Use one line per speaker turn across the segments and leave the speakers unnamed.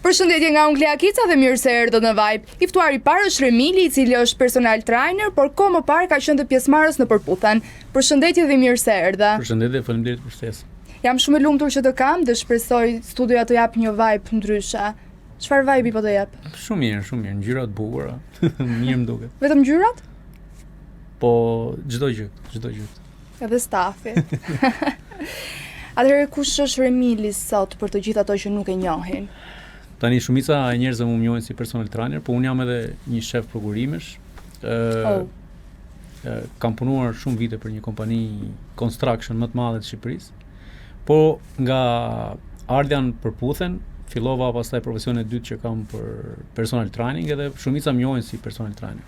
Përshëndetje nga unë Klea Kica dhe mirë se erdhët në Vibe. I ftuari i parë është Remili, i cili është personal trainer, por kohë më parë ka qenë të pjesëmarrës në Përputhen. Përshëndetje dhe mirë se erdha.
Përshëndetje, faleminderit për ftesën.
Jam shumë e lumtur që të kam dhe shpresoj studioja të jap një vibe ndryshe. Çfarë vibe po të jap?
Shumë mirë, ngjyra të bukura. Mirë më duket.
Vetëm ngjyrat?
Po çdo gjë.
Edhe stafi. Atëherë kush është Remili sot për të gjithë ato që nuk e njohin?
Tani shumica e njerëzve më njohin si personal trainer, po unë jam edhe një shef programish. Kam punuar shumë vite për një kompani construction më të madhe të Shqipërisë. Po nga ardhja në Përputhen, fillova pastaj profesionin e dytë që kam për personal training edhe shumica më njohin si personal trainer.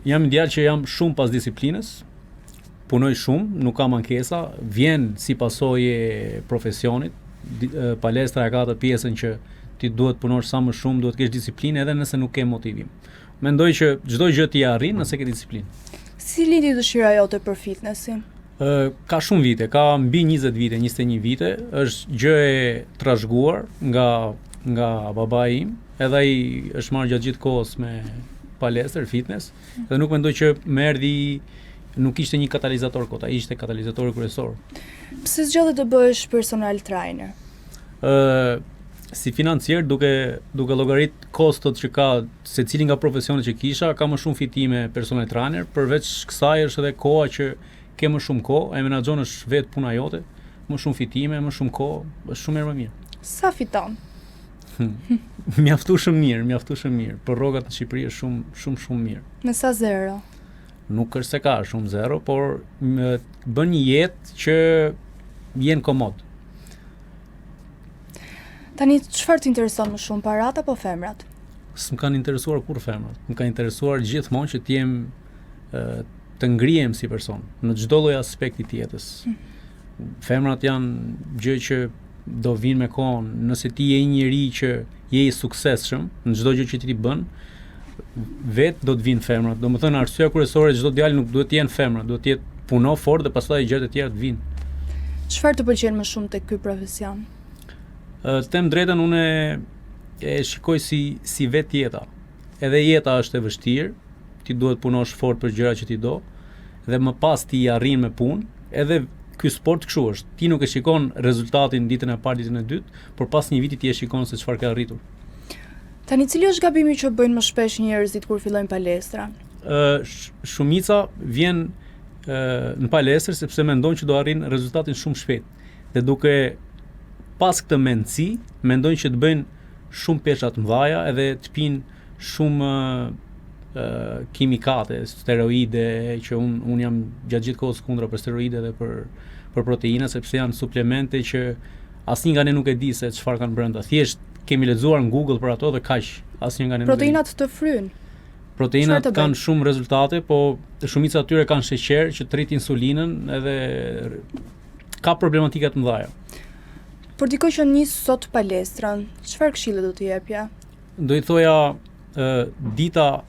Jam një djalë që jam shumë pas disiplinës. Punoj shumë, nuk kam ankesa, vjen si pasojë profesionit. Palestra e ka atë pjesën që ti duhet punosh sa më shumë, duhet kesh disiplinë edhe nëse nuk ke motivim. Mendoj që çdo gjë ti arrin nëse ke disiplinë.
Si lindi dëshira jote për fitnessin?
Ka shumë vite, ka mbi 20 vite, 21 vite, është gjë e trashëguar nga babai im, edhe ai është marrë gjatë gjithë kohës me palestër, fitness, dhe nuk mendoj që më erdhi. Nuk ishte një katalizator kot, ai ishte katalizatori kryesor.
Pse zgjodhe të bëhesh personal trainer?
Si financier, duke llogarit kostot që ka secili nga profesionet që kisha, ka më shumë fitime personal trainer, përveç kësaj është edhe koha që ke më shumë kohë, e menaxhon është vetë puna jote, më shumë fitime, më shumë kohë, është shumë më mirë.
Sa fiton?
Mjaftu shumë mirë, për rrogat në Shqipëri është shumë mirë.
Me sa zero?
Nuk është se ka shumë zero, por bën një jetë që jenë komod.
Tani, çfarë të intereson më shumë, parat apo femrat?
S'm kanë interesuar kur femrat. Më kanë interesuar gjithmonë që t'jem të ngrihem si person në çdo lloj aspekti të jetës. Femrat janë gjë që do vinë me kohën. Nëse ti je një njeri që je i suksesshëm në çdo gjë që ti bën, vetë do të vinë femrat. Do më thënë arsyeja kryesore çdo djalë nuk duhet të jenë femra, duhet të jetë puno fort dhe pastaj gjërat e tjera të vinë.
Çfarë të pëlqen më shumë tek ky profesion?
Them drejtën, unë e shikoj si vetë jeta. Edhe jeta është e vështirë, ti duhet punosh fort për gjërat që ti do, dhe më pas ti arrin me punë, edhe ky sport kështu është. Ti nuk e shikon rezultatin ditën e parë, ditën e dytë, por pas një viti ti e shikon se çfarë ke arritur.
Tani, cili është gabimi që bëjnë më shpesh njerëzit kur fillojnë palestra?
Shumica vjen në palestër sepse mendojnë që do arrin rezultatin shumë shpejt. Dhe duke pas këtë mendësi, mendojnë që të bëjnë shumë pesha të mëdha edhe të pinë shumë kimikate, steroide, që unë jam gjatë gjithë kohës kundra për steroide dhe për proteina, sepse janë suplemente që asnjë nga ne nuk e di se çfarë kanë brenda. Thjesht kemi lexuar në Google për ato dhe kaq, asnjë nga ne nuk e di.
Proteinat të fryn.
Proteinat kanë shumë rezultate, po shumica e tyre kanë sheqer që të rrit insulinën edhe ka problematika të mëdha.
Por dikoj që nis sot palestrën, çfarë këshille do t'i jepja?
Do i thoja dita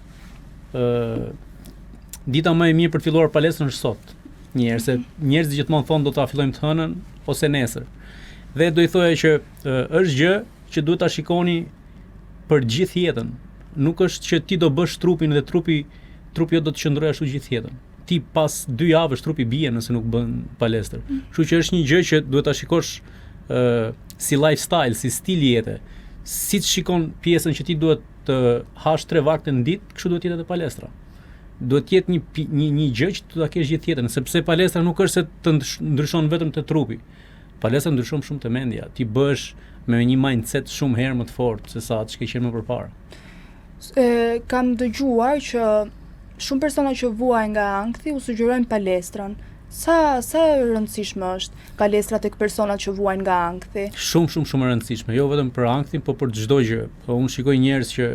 më e mirë për të filluar palestrën është sot. Se njerëzit gjithmonë thonë do ta fillojmë të hënën ose nesër. Dhe do i thoja që është gjë që duhet ta shikoni për gjithë jetën. Nuk është që ti do bësh trupin dhe trupi do të qëndrojë ashtu gjithë jetën. Ti pas 2 javësh trupi bie nëse nuk bën palestër. Kështu që është një gjë që duhet ta shikosh si lifestyle, si stil jete. Siç shikon pjesën që ti duhet të hash 3 vakte në ditë, kështu duhet të jetë edhe palestra. Duhet të jetë një gjë që do ta kesh gjithë jetën, sepse palestra nuk është se të ndryshon vetëm te trupi. Palestra ndryshon shumë te mendja. Ti bësh me një mindset shumë herë më të fortë se sa atë që ke qenë më përpara.
Kam dëgjuar që shumë persona që vuajnë nga ankthi u sugjerojnë palestrën. Sa e rëndësishme është palestra tek personat që vuajnë nga ankthi? Shumë
e rëndësishme, jo vetëm për ankthin, por për çdo gjë. Unë shikoj njerëz që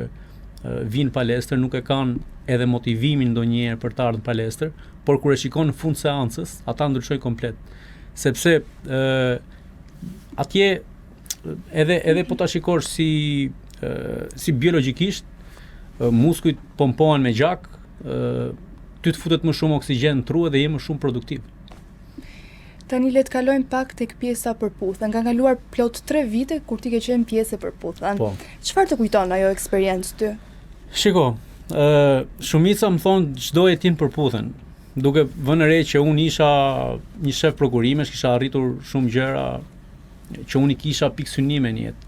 vinë palestër, nuk e kanë edhe motivimin ndonjëherë për të ardhur në palestër, por kur e shikon në fund seancës, ata ndryshojnë komplet. Sepse atje edhe po ta shikosh si biologjikisht, muskujt pompohen me gjak, ty të futet më shumë oksigjen në tru dhe je më shumë produktiv.
Tani le të kalojmë pak tek pjesa përputhën. Ka kaluar plot 3 vite kur ti ke qenë pjesë e përputhën.
Po.
Çfarë të kujton ajo eksperiencë ty?
Shiko, shumica më thonë çdo jetim përputhen. Duke vënë re që unë isha një shef prokurimesh, kisha arritur shumë gjëra që unë i kisha pikë synime në jetë.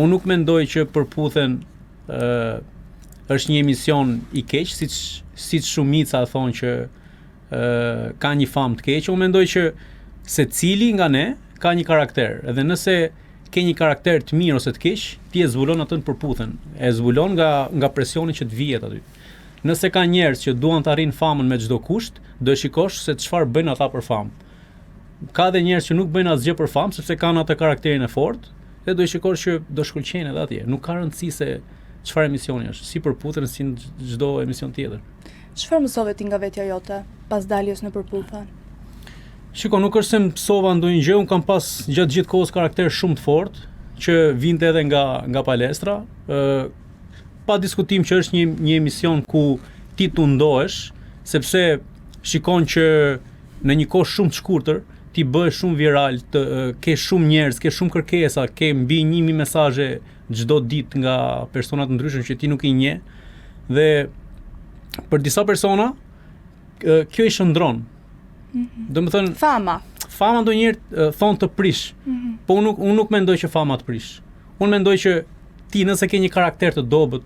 Unë nuk mendoj që përputhen është një emision i keq, siç shumica thonë që ka një famë të keqe. Unë mendoj që secili nga ne ka një karakter, edhe nëse ke një karakter të mirë ose të keq, ti e zbulon atë në përputhen. E zbulon nga presioni që të vihet aty. Nëse ka njerëz që duan të arrijnë famën me çdo kusht, do e shikosh se çfarë bëjnë ata për famë. Ka edhe njerëz që nuk bëjnë asgjë për famë sepse kanë atë karakterin e fortë, dhe do e shikosh që do shkëlqejnë edhe atje. Nuk ka rëndësi se çfarë emisioni është, si përputhen si në çdo emision tjetër.
Çfarë mësove ti nga vetja jote pas daljes në përputhjen?
Shiko, nuk është se mësova ndonjë gjë, unë kam pas gjatë gjithë kohës karakter shumë të fortë që vinte edhe nga palestra. Pa diskutim që është një emision ku ti të ndohesh, sepse shikon që në një kohë shumë të shkurtër ti bëhesh shumë viral, ke shumë njerëz, ke shumë kërkesa, ke mbi 1000 mesazhe çdo ditë nga persona të ndryshëm që ti nuk i njeh, dhe për disa persona kjo i shndron. Domethënë fama ndonjëherë thonë të prish, po unë nuk mendoj që fama të prish. Unë mendoj që ti nëse ke një karakter të dobët,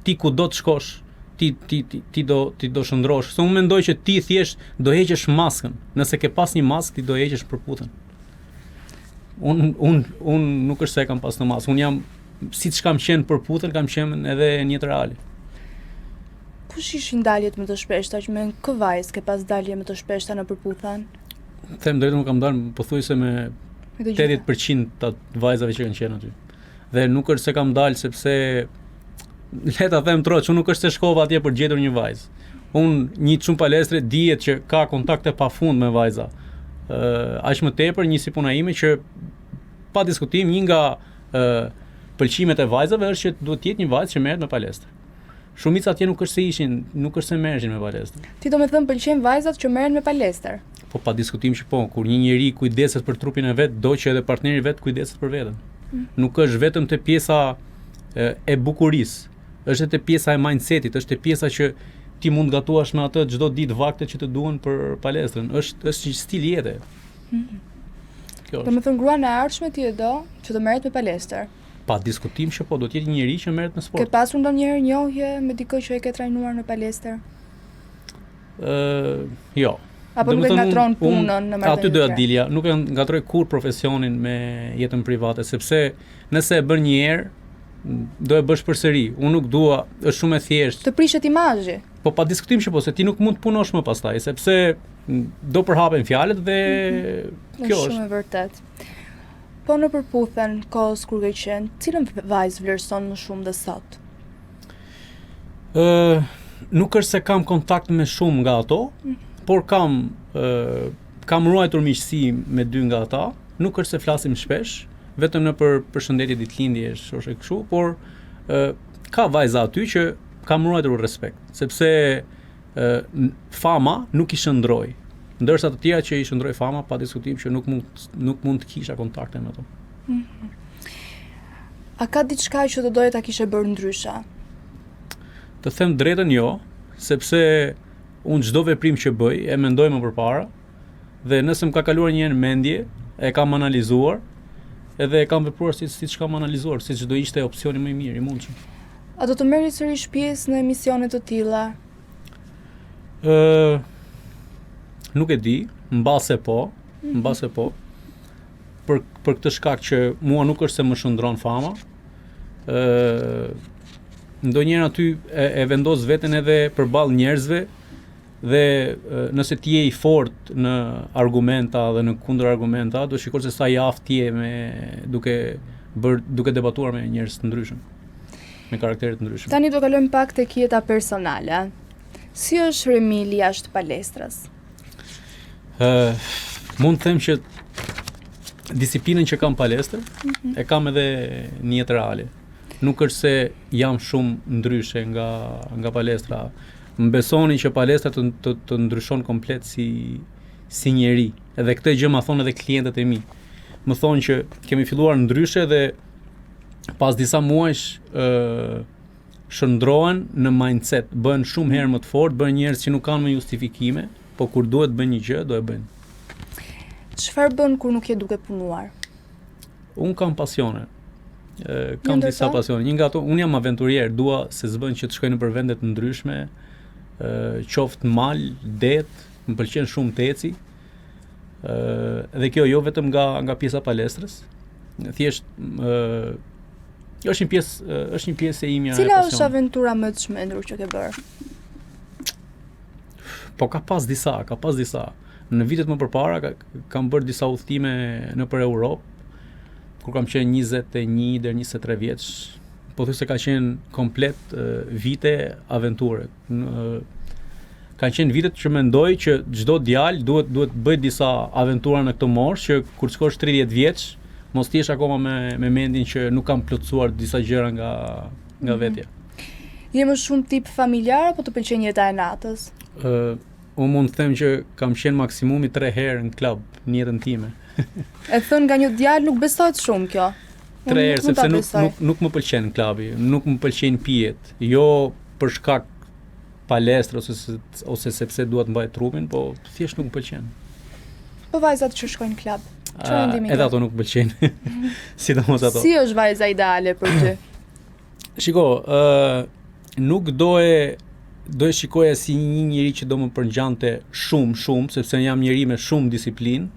ti ku do të shkosh, ti do shndrosh. Se unë mendoj që ti thjesht do heqësh maskën. Nëse ke pas një maskë, ti do heqësh përputhen. Unë nuk është se kam pas në maskë. Unë jam siç kam qenë përputhen, kam qenë edhe në jetë reale.
Kush ishin daljet më të shpeshta, që me kë vajzë ke pas dalje më të shpeshta në përputhen?
Them drejtën, kam dalë pothuajse me 80% të vajzave që kanë qenë aty. Dhe nuk është se kam dalë sepse le ta them troç, unë nuk është se shkova atje për gjetur një vajzë. Unë një çum palestre dihet që ka kontakte pafund me vajza. Aq më tepër një si puna ime që pa diskutim një nga pëlqimet e vajzave është që duhet të jetë një vajzë që merret me palestër. Shumica atje nuk është se merreshin me palestër.
Ti do me thënë pëlqejnë vajzat që merren me palestër?
Po pa diskutim që po, kur një njeri kujdeset për trupin e vet, do që edhe partneri vet kujdeset për veten. Nuk është vetëm te pjesa e bukurisë, është te pjesa e mindsetit, është te pjesa që ti mund gatuash me atë çdo ditë vaktet që të duhen për palestrën. Është një stil jete. Kjo është.
Do me thënë gruan e ardhshme ti e do që të merret me palestër?
Pa diskutim që po, do të jetë një njerëz që merret me sport.
Ke pasur ndonjëherë njohje me dikë që e ke trajnuar në palestër?
Jo.
Apo nuk e ngatron punën në marrëdhënie?
Aty doja dilja, nuk e ngatroj kur profesionin me jetën private, sepse nëse e bën një herë, do e bësh përsëri. Unë nuk dua, është shumë e thjeshtë.
Të prishet imazhi.
Po pa diskutim që po, se ti nuk mund të punosh më pastaj, sepse do përhapen fjalët dhe kjo është.
Shumë e vërtet. Po në përputhen kohës kur ke qenë, cilën vajzë vlerëson më shumë dhe sot?
Nuk është se kam kontakt me shumë nga ato, por kam ruajtur miqësi me 2 nga ata. Nuk është se flasim shpesh, vetëm në për përshëndetje ditëlindjesh ose kështu, por ka vajza aty që kam ruajtur respekt, sepse fama nuk i shndroi. Ndërsa të tjera që i shndroi fama, pa diskutim që nuk mund të kisha kontakte me ato.
A ka diçka që të doje ta kishe bërë ndryshe?
Të them drejtën jo, sepse unë çdo veprim që bëj e mendoj më përpara, dhe nëse më ka kaluar një herë në mendje, e kam analizuar, edhe e kam vepruar siç kam analizuar, siç do ishte opsioni më i mirë i mundshëm.
A do të merri sërish pjesë në emisione të tilla?
Nuk e di, mbase po. Për këtë shkak që mua nuk është se më shndron fama. Ndonjëherë aty e vendos veten edhe përballë njerëzve, dhe nëse ti je i fortë në argumenta dhe në kundër argumenta, do shikosh se sa i aftë ti je duke debatuar me njerëz të ndryshëm, me karaktere të ndryshëm.
Tani do kalojmë pak tek jeta personale. Si është Remili jashtë palestrës?
Mund të them që disiplinën që kam palestër, e kam edhe në jetë reale. Nuk është se jam shumë ndryshe nga palestra. Më besoni që palestra të ndryshon komplet si njeri, Edhe këtë gjë ma thonë edhe klientët e mi. Më thonë që kemi filluar ndryshe dhe pas disa muajsh shëndrohen në mindset, bën shumë herë më të fortë, bën njerëz që nuk kanë më justifikime, po kur duhet bën një gjë, do e bëjnë.
Çfarë bën kur nuk je duke punuar?
Un kam pasione. Kam disa pasione. Një nga ato, un jam aventurier, dua se s'bën që të shkoj në për vende të ndryshme, qoftë mal, det, më pëlqen shumë teci. Dhe kjo jo vetëm nga pjesa palestrës. Thjesht është një pjesë e imja e
Cila
pasionit.
është aventura më të çmendur që ke bërë?
Po ka pas disa. Në vitet më përpara kam bërë disa udhëtime nëpër Europë, kur kam qenë 21 deri 23 vjeç. Po thjesht se ka qenë komplet vite aventure. Kanë qenë vitet që mendoj që çdo djalë duhet bëj disa aventura në këtë moshë, që kur shkosh 30 vjeç, mos t'jesh akoma me mendin që nuk kam plotësuar disa gjëra nga vetja.
Je më shumë tip familjar apo të pëlqen jeta e natës?
Unë mund të them që kam qenë maksimumi 3 herë në klub në jetën time.
E thënë nga një djalë nuk besohet shumë kjo.
3 herë, sepse nuk më pëlqen klubi, nuk më pëlqen pijet. Jo për shkak palestre ose sepse dua të mbaj trupin, po thjesht nuk më pëlqen.
Po vajzat që shkojnë në klub, çfarë ndimi?
Edhe ato nuk më pëlqejnë. Sidomos ato.
Si është vajza ideale për ty?
Shiko, nuk do e shikoja si një njeri që do më përngjante shumë, sepse jam njeri me shumë disiplinë,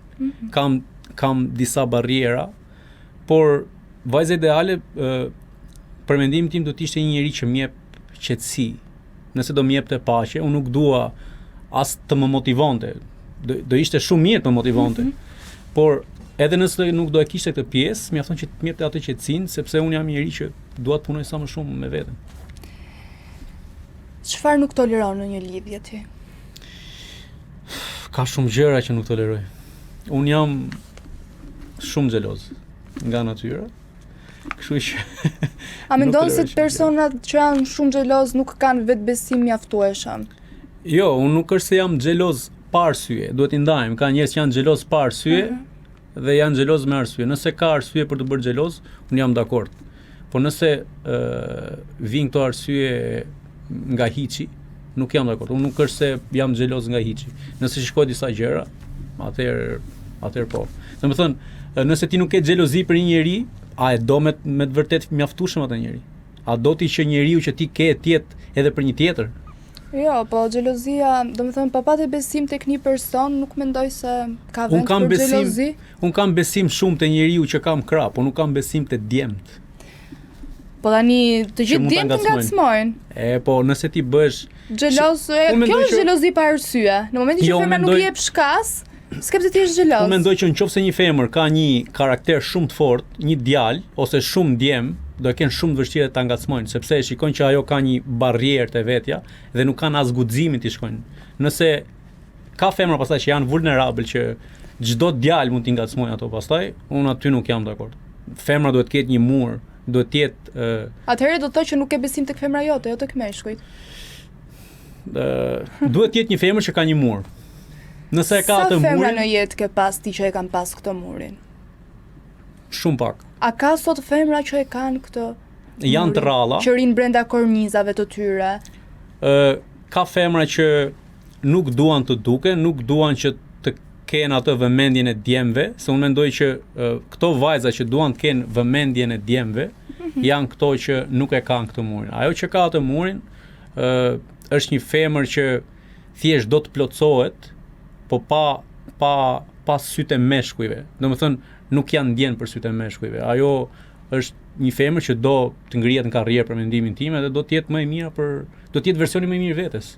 kam disa barriera, por vajza ideale, për mendimin tim do të ishte një njeri që më jep qetësi. Nëse do më jepte paqe, unë nuk dua as të më motivonte. Do ishte shumë mirë të më motivonte. Por edhe nëse nuk do e kishte këtë pjesë, mjafton që të më jepte atë qetësinë, sepse unë jam një njeri që dua të punoj sa më shumë me veten.
Çfarë nuk toleron në një lidhje ti?
Ka shumë gjëra që nuk toleroj. Unë jam shumë xheloz nga natyra. Kështu që
A mendon se personat që janë shumë xheloz nuk kanë vetbesim mjaftueshëm?
Jo, unë nuk është se jam xheloz pa arsye, duhet i ndajmë. Ka njerëz që janë xheloz pa arsye dhe janë xheloz me arsye. Nëse ka arsye për të bërë xheloz, unë jam dakord. Po nëse vijnë këto arsye nga hiçi, nuk jam dakord. Unë nuk është se jam xheloz nga hiçi. Nëse shikoj disa gjëra, atëherë po. Domethënë, nëse ti nuk ke xhelozi për një njeri, a e do me të vërtet mjaftueshëm atë njeri? A do ti që njeriu që ti ke të jetë edhe për një tjetër?
Jo, po xhelozia, domethënë pa patë besim tek një person, nuk mendoj se ka vend për xhelozi.
Unë kam besim shumë te njeriu që kam krah, po nuk kam besim te djemt.
Po tani të gjithë djemt ngacmojnë.
Po nëse ti bësh
xheloz, kjo është xhelozi pa arsye. Në momentin që femra nuk i jep shkas, s'ke pse ti je xheloz.
Unë mendoj që nëse një femër ka një karakter shumë të fortë, një djalë ose shumë djem, do e kenë shumë të vështirë ta ngacmojnë, sepse e shikojnë që ajo ka një barrierë te vetja dhe nuk kanë as guximin të shkojnë. Nëse ka femra pastaj që janë vulnerable, që çdo djalë mund t'i ngacmojë ato pastaj, unë aty nuk jam dakord. Femra duhet të ketë një mur, duhet të jetë
Atëherë do të thotë që nuk ke besim tek femra jote, jo tek meshkujt.
Duhet të jetë një femër që ka një mur. Nëse e ka atë murin.
Sa femra në jetë ke pas ti që e kanë pas këtë murin?
Shumë pak.
A ka sot femra që e kanë këtë?
Janë të rralla.
Që rinë brenda kornizave të tyre.
Ka femra që nuk duan të duken, nuk duan që të kenë atë vëmendjen e djemve, se unë mendoj që këto vajza që duan të kenë vëmendjen e djemve, janë këto që nuk e kanë këtë murin. Ajo që ka atë murin është një femër që thjesht do të plotësohet, po pa sytë e meshkujve. Domethënë nuk janë ndjen për sytë e meshkujve. Ajo është një femër që do të ngrihet në karrierë për mendimin tim dhe do të jetë më e mira do të jetë versioni më i mirë vetes.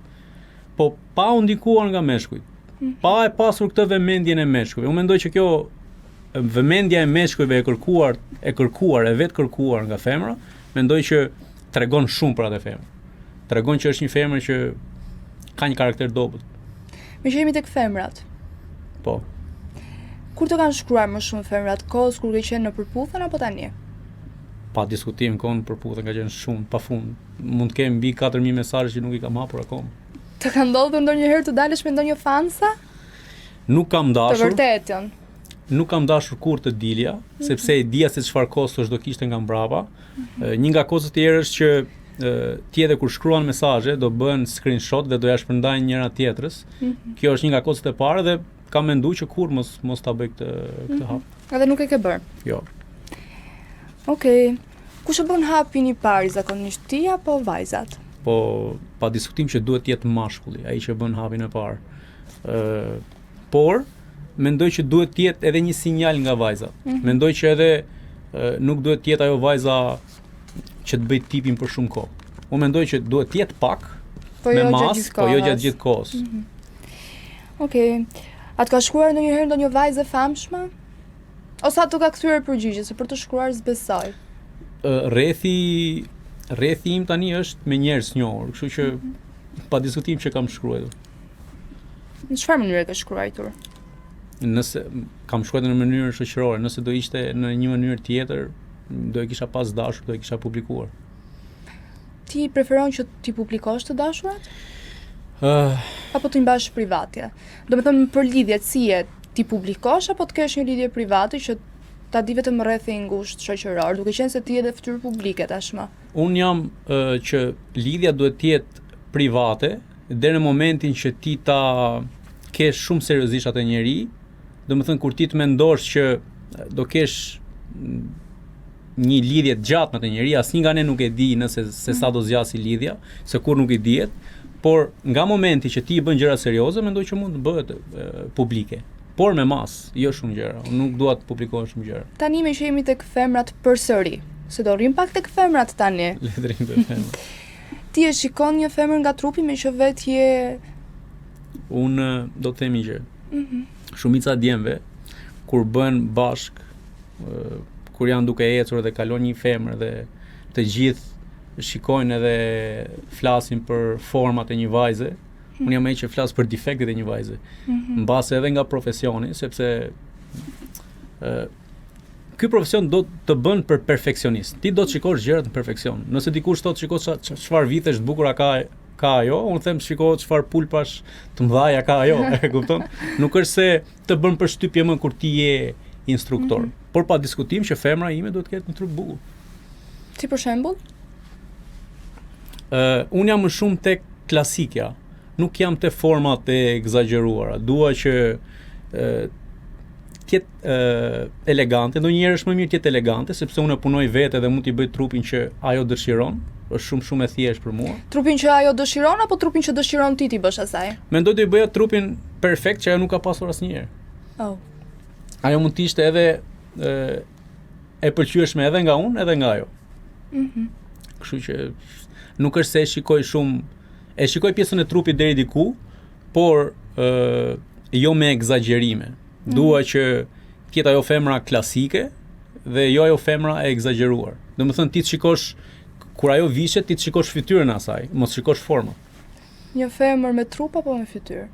Po pa u ndikuar nga meshkujt. Pa e pasur këtë vëmendjen e meshkujve. Unë mendoj që kjo vëmendja e meshkujve e vetë kërkuar nga femra, mendoj që tregon shumë për atë femër. Tregon që është një femër që ka një karakter dobët.
Me që jemi tek femrat.
Po.
Kur të kanë shkruar më shumë femrat, kohës kur ke qenë në përputhjen apo tani?
Pa diskutim, kohën në përputhjen ka qenë shumë, pafund. Mund të kem mbi 4000 mesazhe që nuk i kam hapur akoma.
Të ka ndodhur ndonjëherë të dalësh me ndonjë fansa?
Nuk kam
Të
dashur.
vërtetën.
Nuk kam dashur kur të dilja, sepse e dija se çfarë kostosh do kishte nga mbrapa. Një nga kozët tjerë është që ti edhe kur shkruan mesazhe do bën screenshot dhe do ja shpërndajnë njëra tjetrës. Kjo është një nga kozët e parë dhe kam menduar që kur mos ta bëj këtë hap.
Edhe nuk e ke bërë.
Jo.
Okej. Kush e bën hapin i parë zakonisht, ti apo vajzat?
Po pa diskutim që duhet të jetë mashkulli, ai që bën hapin e parë. Por mendoj që duhet të jetë edhe një sinjal nga vajzat. Mendoj që edhe nuk duhet të jetë ajo vajza që të bëj tipin për shumë kohë. Unë mendoj që duhet të jetë pak, me mas, po jo gjatë gjithë kohës.
Okej. A të ka shkruar ndonjëherë ndonjë vajzë e famshme? Ose ato ka kthyer përgjigje, se për të shkruar s'besoj.
Rrethi im tani është me njerëz të njohur, kështu që pa diskutim që kam shkruar.
Në çfarë mënyre ke shkruar?
Nëse kam shkruar në mënyrë shoqërore, nëse do ishte në një mënyrë tjetër, do e kisha pas dashur, do e kisha publikuar.
Ti preferon që ti publikosh të dashurat? Apo të mbash privatje? Do me thënë për lidhjet, si je, ti publikosh apo të kesh një lidhje private që ta di vetëm rrethi i ngushtë shoqëror, duke qenë se ti je fytyrë publike tashmë?
Unë jam që lidhja duhet të jetë private deri në momentin që ti ta kesh shumë seriozisht atë njeri, do me thënë kur ti të mendosh që do kesh një lidhje të gjatë me atë njeri, asnjë nga ne nuk e di nëse se sa do zgjasë lidhja, se kur nuk i dihet, por nga momenti që ti i bën gjëra serioze, mendoj që mund të bëhet publike. Por me mas, jo shumë gjëra. Unë nuk dua të publikohen shumë gjëra.
Tani me që jemi tek femrat përsëri, se do rrim pak tek femrat tani.
Le të rrim tek femrat.
Ti e shikon një femër nga trupi me që vetë je...
Unë do të themi që shumica djemve, kur bën bashk, kur janë duke ecur dhe kalon një femër dhe të gjithë shikojnë edhe flasin për format e një vajze, unë jam ai që flas për defektet e një vajze. Mbase edhe nga profesioni, sepse ky profesion do të bën për perfeksionist. Ti do të shikosh gjërat në perfeksion. Nëse dikush thotë shiko çfarë vitesh të bukura ka ajo, unë them shiko çfarë pulpash të mëdha ka ajo, e kupton? Nuk është se të bën përshtypje më kur ti je instruktor, por pa diskutim që femra ime duhet të ketë një trup bukur.
Si për shembull?
Unë jam më shumë tek klasikja. Nuk jam te format e egzageruara. Dua që tjetë elegante, ndonjëherë është më mirë tjetë elegante, sepse unë punoj vete dhe mund t'i bëj trupin që ajo dëshiron, është shumë e thjeshtë për mua.
Trupin që ajo dëshiron apo trupin që dëshiron ti bësh asaj?
Mendoj të i bëja trupin perfekt që ajo nuk ka pasur asnjëherë.
Oh.
Ajo mund të ishte edhe e pëlqyeshme edhe nga unë, edhe nga ajo. Kështu që nuk është se e shikoj pjesën e trupit deri diku, por jo me egzagjerime. Dua që tjetë ajo femra klasike dhe jo ajo femra e egzagjeruar. Do më thënë ti të shikosh, kur ajo vishet, ti të shikosh fytyrën asaj, mos shikosh forma.
Një femër me trup apo me fytyrë?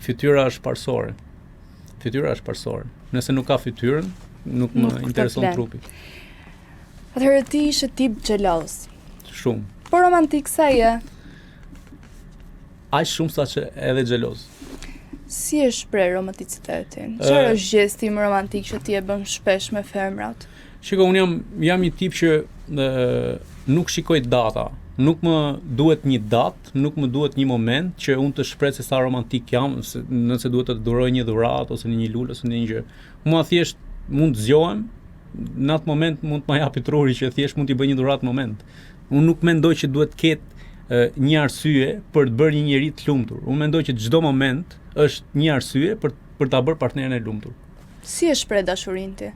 Fytyra është parsore. Nëse nuk ka fytyrën, nuk më intereson trupi.
Atëherë ti ishe tip xheloz.
Shumë.
Po romantik sa je?
Aq shumë sa që edhe xheloz.
Si e shpreh romanticitetin? Çfarë është gjesti më romantik që ti e bën shpesh me femrat?
Shiko, unë jam një tip që nuk shikoj data. Nuk më duhet një datë, nuk më duhet një moment që unë të shpreh se sa romantik jam, nëse duhet të duroj një dhuratë ose në një lule ose në një gjë. Mua thjesht mund të zgjohem, në atë moment mund të më japi truri që thjesht mund t'i bëj një dhuratë moment. Unë nuk mendoj që duhet ketë një arsye për të bërë një njeri të lumtur. Unë mendoj që çdo moment është një arsye për ta bërë partnerin e lumtur.
Si e shpreh dashurinë ti?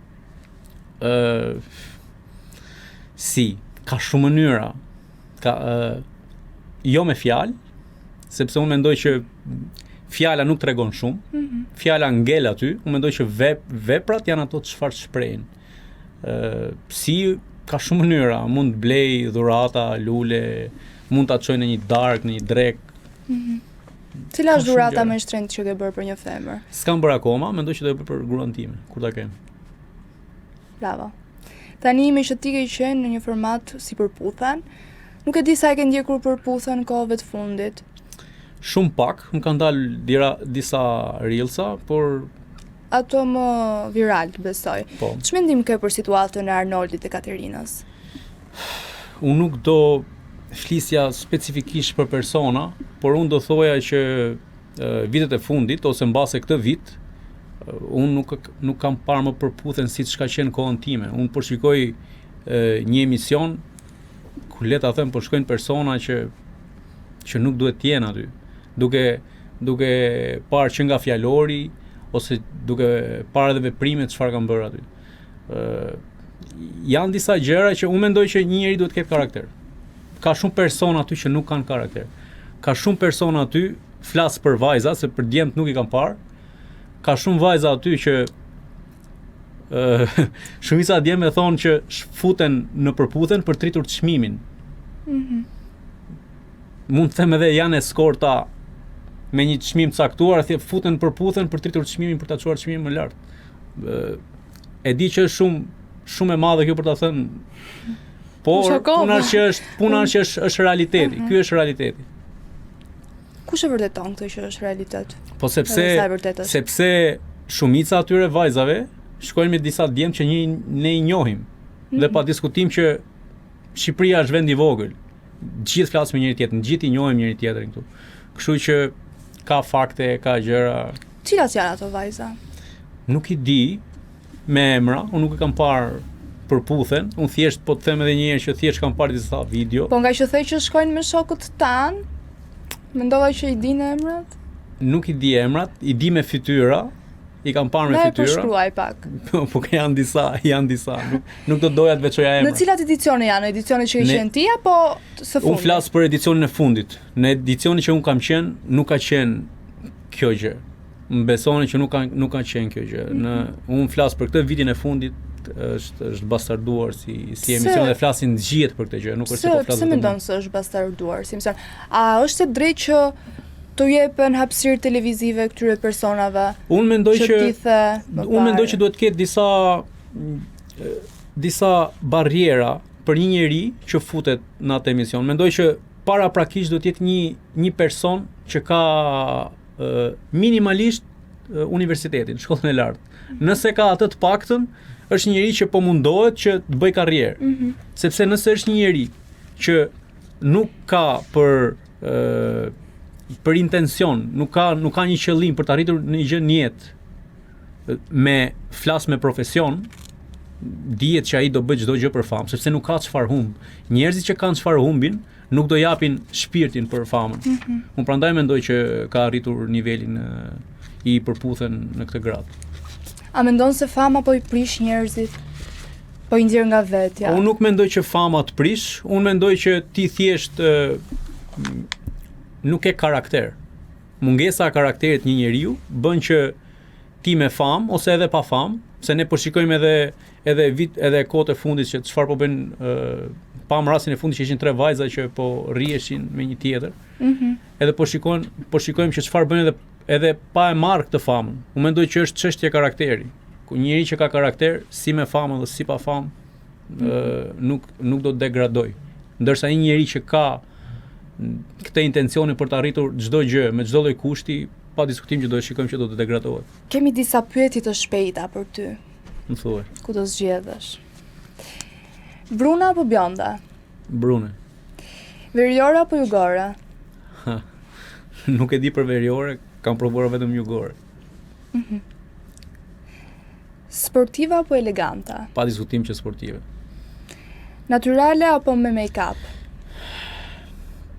Ka shumë mënyra. Jo me fjalë, sepse unë mendoj që fjala nuk tregon shumë. Fjala ngel aty. Unë mendoj që veprat janë ato çfarë shprehin. Ka shumë mënyra, mund të blej dhurata, lule, mund ta çoj në një dark, në një drek.
Cila është dhurata më e shtrenjtë që ke bërë për një femër?
S'kam bërë akoma, mendoj që do e bëj për gruan time, kur ta kem.
Bravo. Tani me që ti ke qenë në një format si përputhen, nuk e di sa e ke ndjekur përputhen kohëve të fundit.
Shumë pak, më kanë dalë disa reelsa, por
Ato më viral, besoj.
po.
Ç'mendim ke për situatën e Arnoldit e Katerinës?
Unë nuk do flisja specifikisht për persona, por unë do thoja që vitet e fundit ose mbase këtë vit, unë nuk kam parë më përputhen siç ka qenë kohën time. Unë po shikoj një emision ku le ta them po shkojnë persona që nuk duhet të jenë aty. Duke parë që nga fjalori ose duke parë edhe veprimet çfarë kanë bërë aty. Janë disa gjëra që unë mendoj që një njeri duhet të ketë karakter. Ka shumë persona aty që nuk kanë karakter. Ka shumë persona aty, flas për vajza, se për djemt nuk i kam parë. Ka shumë vajza aty që shumica djemë thonë që futen në përputhen për tritur çmimin. Mund të them edhe janë eskorta me një çmim caktuar, futen në përputhen për tritur çmimin për ta çuar çmimin më lart. E di që është shumë e madhe kjo për ta thënë. Por puna që është realiteti. Ky është realiteti.
Kush e vërteton këtë që është realitet?
Po sepse shumica atyre vajzave shkojnë me disa djemë që ne i njohim. Dhe pa diskutim që Shqipëria është vend i vogël. Gjithë flasim me njëri tjetrin, gjithë i njohim njëri tjetrin këtu. Kështu që ka fakte, ka gjëra.
Cilat janë ato vajza?
Nuk i di me emra, unë nuk e kam parë përputhen, unë thjesht po të them edhe një herë që thjesht kam parë disa video.
Po nga që thej që shkojnë me shokët tan, mendova që i din emrat?
Nuk i di emrat, i di me fytyra, i kam parë me fytyra.
Po shkruaj pak.
Po janë disa. Nuk do doja të veçoja emra.
Në cilat edicione janë? Edicionet që i qenë ti apo së fundit?
Unë flas për edicionin e fundit. Në edicionin që unë kam qenë, nuk ka qenë kjo gjë. Më besoni që nuk ka qenë kjo gjë. Unë flas për këtë vitin e fundit, është bastarduar si emision dhe flasin gjithë për këtë gjë, nuk është se po flasin.
Pse mendon se është bastarduar si emision? A është e drejtë që të jepen hapësirë televizive këtyre personave?
Unë mendoj që duhet të ketë disa barriera për një njeri që futet në atë emision. Mendoj që paraprakisht duhet të jetë një person që ka minimalisht universitetin, shkollën e lartë. Nëse ka atë të paktën, është njëri që po mundohet që të bëj karrierë. Sepse nëse është një njeri që nuk ka për intencion, nuk ka një qëllim për të arritur një gjë në jetë me flas me profesion, dihet që ai do bëj çdo gjë për famë, sepse nuk ka çfarë humb. Njerëzit që kanë çfarë humbin nuk do japin shpirtin për famën. Unë prandaj mendoj që ka arritur nivelin i përputhen në këtë grad.
A mendon se fama po i prish njerëzit? Po i nxjerr nga vetja?
Unë nuk mendoj që fama të prish, unë mendoj që ti thjesht nuk ke karakter. Mungesa e karakterit një njeriu bën që ti me famë ose edhe pa famë, se ne po shikojmë edhe kohët e fundit që çfarë po bën pam rastin e fundit që ishin 3 vajza që po rrieshin me një tjetër. Edhe po shikojmë që çfarë bën edhe pa e marrë këtë famën. Unë mendoj që është çështje karakteri. Ku njëri që ka karakter, si me famë dhe si pa famë, nuk do të degradoj. Ndërsa një njeri që ka këtë intencione për të arritur çdo gjë me çdo lloj kushti, pa diskutim që do të shikojmë që do të degradohet.
Kemi disa pyetje të shpejta për ty.
Më thuaj.
Ku do zgjedhësh? Bruna apo bjonda?
Brune.
Veriore apo jugore?
Nuk e di për veriore, kam provuar vetëm jugore.
Sportive apo eleganta?
Pa diskutim që sportive.
Natyrale apo me make-up?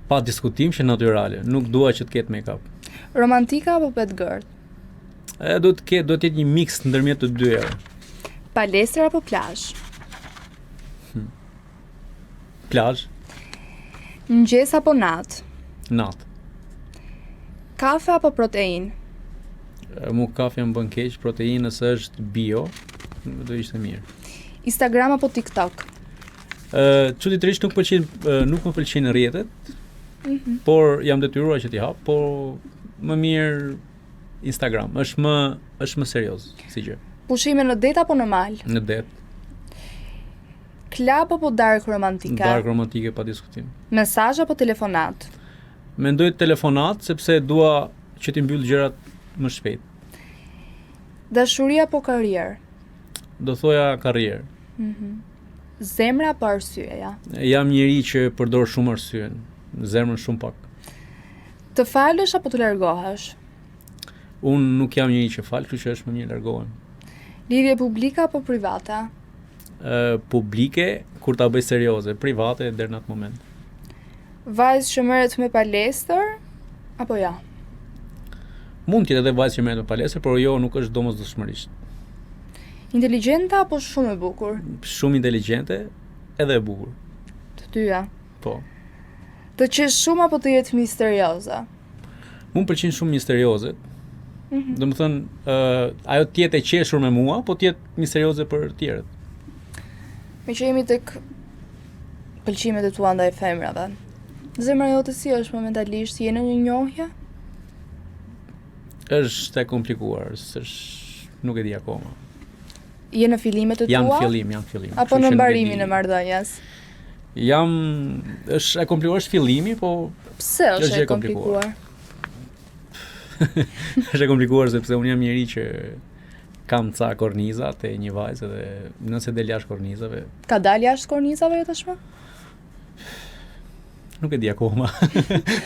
Pa diskutim që natyrale, nuk dua që të ketë make-up.
Romantika apo bad girl?
Do të jetë një mix ndërmjet të dyja.
Palestër apo plazh?
Plazh.
Mëngjes apo natë?
Natë.
Kafe apo protein?
Mu kafe më bën keq, protein nëse është bio, do ishte mirë.
Instagram apo TikTok?
Çuditërisht nuk më pëlqejnë rrjetet, por jam detyruar që t'i hap, por më mirë Instagram. Është më serioz si gjë.
Pushime në det apo në mal?
Në det.
Klab apo dark romantike?
Dark romantike pa diskutim.
Mesazh apo telefonat?
Mendoj telefonat sepse dua që t'i mbyll gjërat më shpejt.
Dashuria apo karrierë?
Do thoja karrierë.
Zemra apo arsyeja?
Jam njeri që përdor shumë arsyen, zemrën shumë pak.
Të falësh apo të largohesh?
Unë nuk jam njeri që fal, kështu që është më mirë largohem.
Lidhje publike apo private?
Publike kur ta bëj serioze, private deri në atë moment.
Vajzë që merret me palestër apo ja?
Mund të jetë edhe vajzë që merret me palestër, por jo nuk është domosdoshmërisht.
Inteligjente apo shumë e bukur?
Shumë inteligjente edhe e bukur.
Të dyja.
Po.
Të qesh shumë apo të jetë misterioze?
Mu pëlqejnë shumë misteriozet. Domethënë, ajo të jetë e qeshur me mua, po të jetë misterioze për tjerët.
Me që jemi tek pëlqimet e tua ndaj femrave. Zemra jote si është momentalisht? Je në një njohje?
Është e komplikuar, nuk e di akoma.
Je në fillimet e tua?
Jam fillim.
Apo në mbarimin e marrëdhënies?
Është e komplikuar, është fillimi, po
pse është e komplikuar?
Është e komplikuar sepse unë jam njeri që kam ca korniza te një vajzë dhe nëse del jashtë kornizave. Ka
dalë jashtë kornizave jo tashmë?
Nuk e di akoma.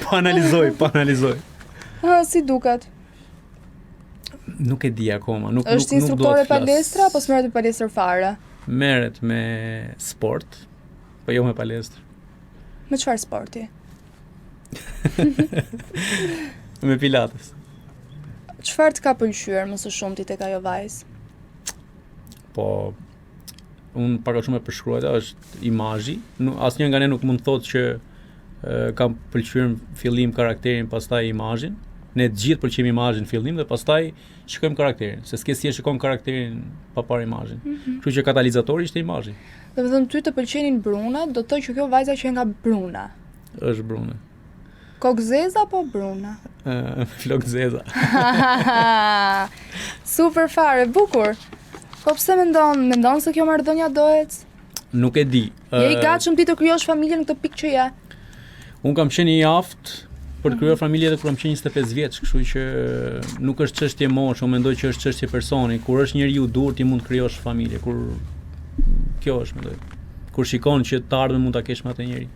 Po analizoj.
Si duket?
Nuk e di akoma.
Është instruktore palestra apo s'merret me palestër fare?
Merret me sport, po jo me palestër.
Me çfarë sporti?
Me pilates.
Çfarë të ka pëlqyer më së shumti tek ajo vajzë?
Po, unë pak a shumë e përshkruaj, është imazhi. Asnjë nga ne nuk mund të thotë që kam pëlqyer në fillim karakterin, pastaj imazhin. Ne të gjithë pëlqejmë imazhin në fillim dhe pastaj shikojmë karakterin, se s'ke si e shikon karakterin pa parë imazhin. Kështu që katalizatori ishte imazhi.
Domethënë ty të pëlqenin brunat, do të thotë që kjo vajza që nga bruna.
Është brune.
Kokë zeza apo bruna?
Flok zeza.
Super fare, bukur. Po pse mendon se kjo marrëdhënia dohet?
Nuk e di.
Je i gatshëm ti të krijosh familje në këtë pikë që je?
Unë kam qenë i aftë për të krijuar familje edhe kur kam qenë 25 vjeç, kështu që nuk është çështje moshe, unë mendoj që është çështje personi. Kur është njeriu dur ti mund të krijosh familje, kjo është mendoj. Kur shikon që të ardhmen mund ta kesh me atë njerëz.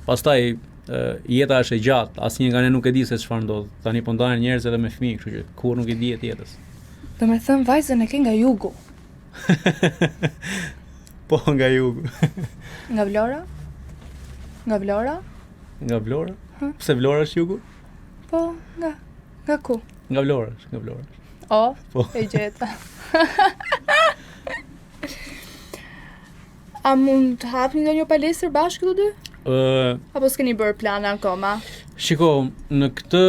Pastaj jeta është e gjatë, asnjë nga ne nuk e di se çfarë ndodh. Tani po ndahen njerëz edhe me fëmijë, kështu që kur nuk e di jetës.
Domethënë vajzën e ke nga jugu.
Po nga jugu.
Nga Vlora? Nga Vlora?
Nga Vlora? Pse Vlora është jugu?
Po, nga ku?
Nga Vlora është, nga Vlora.
O,
po.
E gjeta. A mund të hapni ndonjë palestër bashkë të dy? Apo s'keni bërë plana akoma?
Shiko, në këtë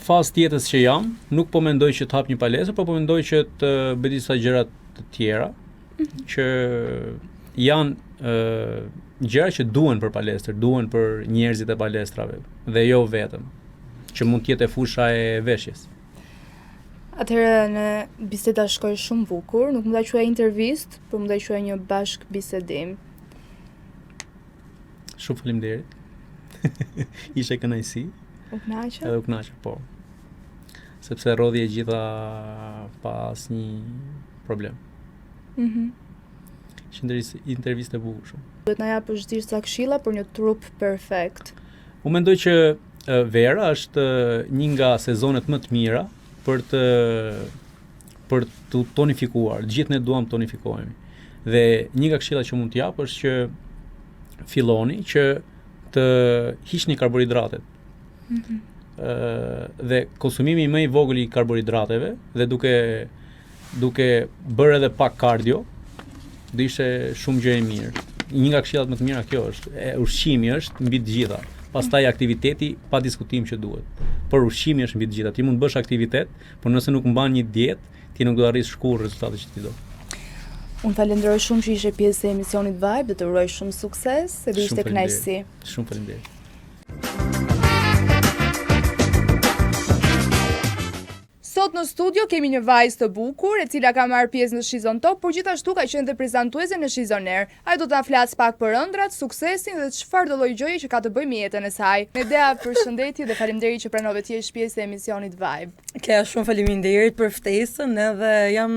fazë tjetës që jam, nuk po mendoj që të hap një palestër, po mendoj që të bëj disa gjëra të tjera, që janë gjëra që duhen për palestër, duhen për njerëzit e palestrave, dhe jo vetëm, që mund të jetë e fusha e veshjes.
Atëherë në biseda shkoi shumë bukur, nuk mund ta quaj intervistë, por mund ta quaj një bashk bisedim.
Shumë faleminderit. Ishe kënaqësi.
U kënaqë?
Edhe u kënaqë, po. Sepse rodhi e gjitha pa asnjë problem. Ishte intervistë e bukur shumë.
Duhet na japësh disa këshilla për një trup perfekt.
Unë mendoj që vera është një nga sezonet më të mira për të tonifikuar. Gjithë ne duam të tonifikohemi. Dhe një nga këshillat që mund të jap është që filloni që të hiqni karbohidratet. Dhe konsumimi më i vogël i karbohidrateve dhe duke bërë edhe pak kardio, do ishte shumë gjë e mirë. Një nga këshillat më të mira kjo është. Ushqimi është mbi të gjitha. Pastaj aktiviteti pa diskutim që duhet. Por ushqimi është mbi të gjitha. Ti mund të bësh aktivitet, por nëse nuk mban një dietë, ti nuk do arrish kurrë rezultatet që ti do.
Unë falenderoj shumë që ishe pjesë e emisionit Vibe dhe të uroj shumë sukses edhe ishte kënaqësi.
Shumë faleminderit.
Sot në studio kemi një vajzë të bukur, e cila ka marrë pjesë në Shizon Top, por gjithashtu ka qenë dhe prezantuese në Shizon Air. Ai do ta flas pak për ëndrat, suksesin dhe çfarë do lloj gjëje që ka të bëjë me jetën e saj. Medea, përshëndetje dhe faleminderit që pranove të jesh pjesë e emisionit Vibe.
Kja shumë faleminderit për ftesën edhe jam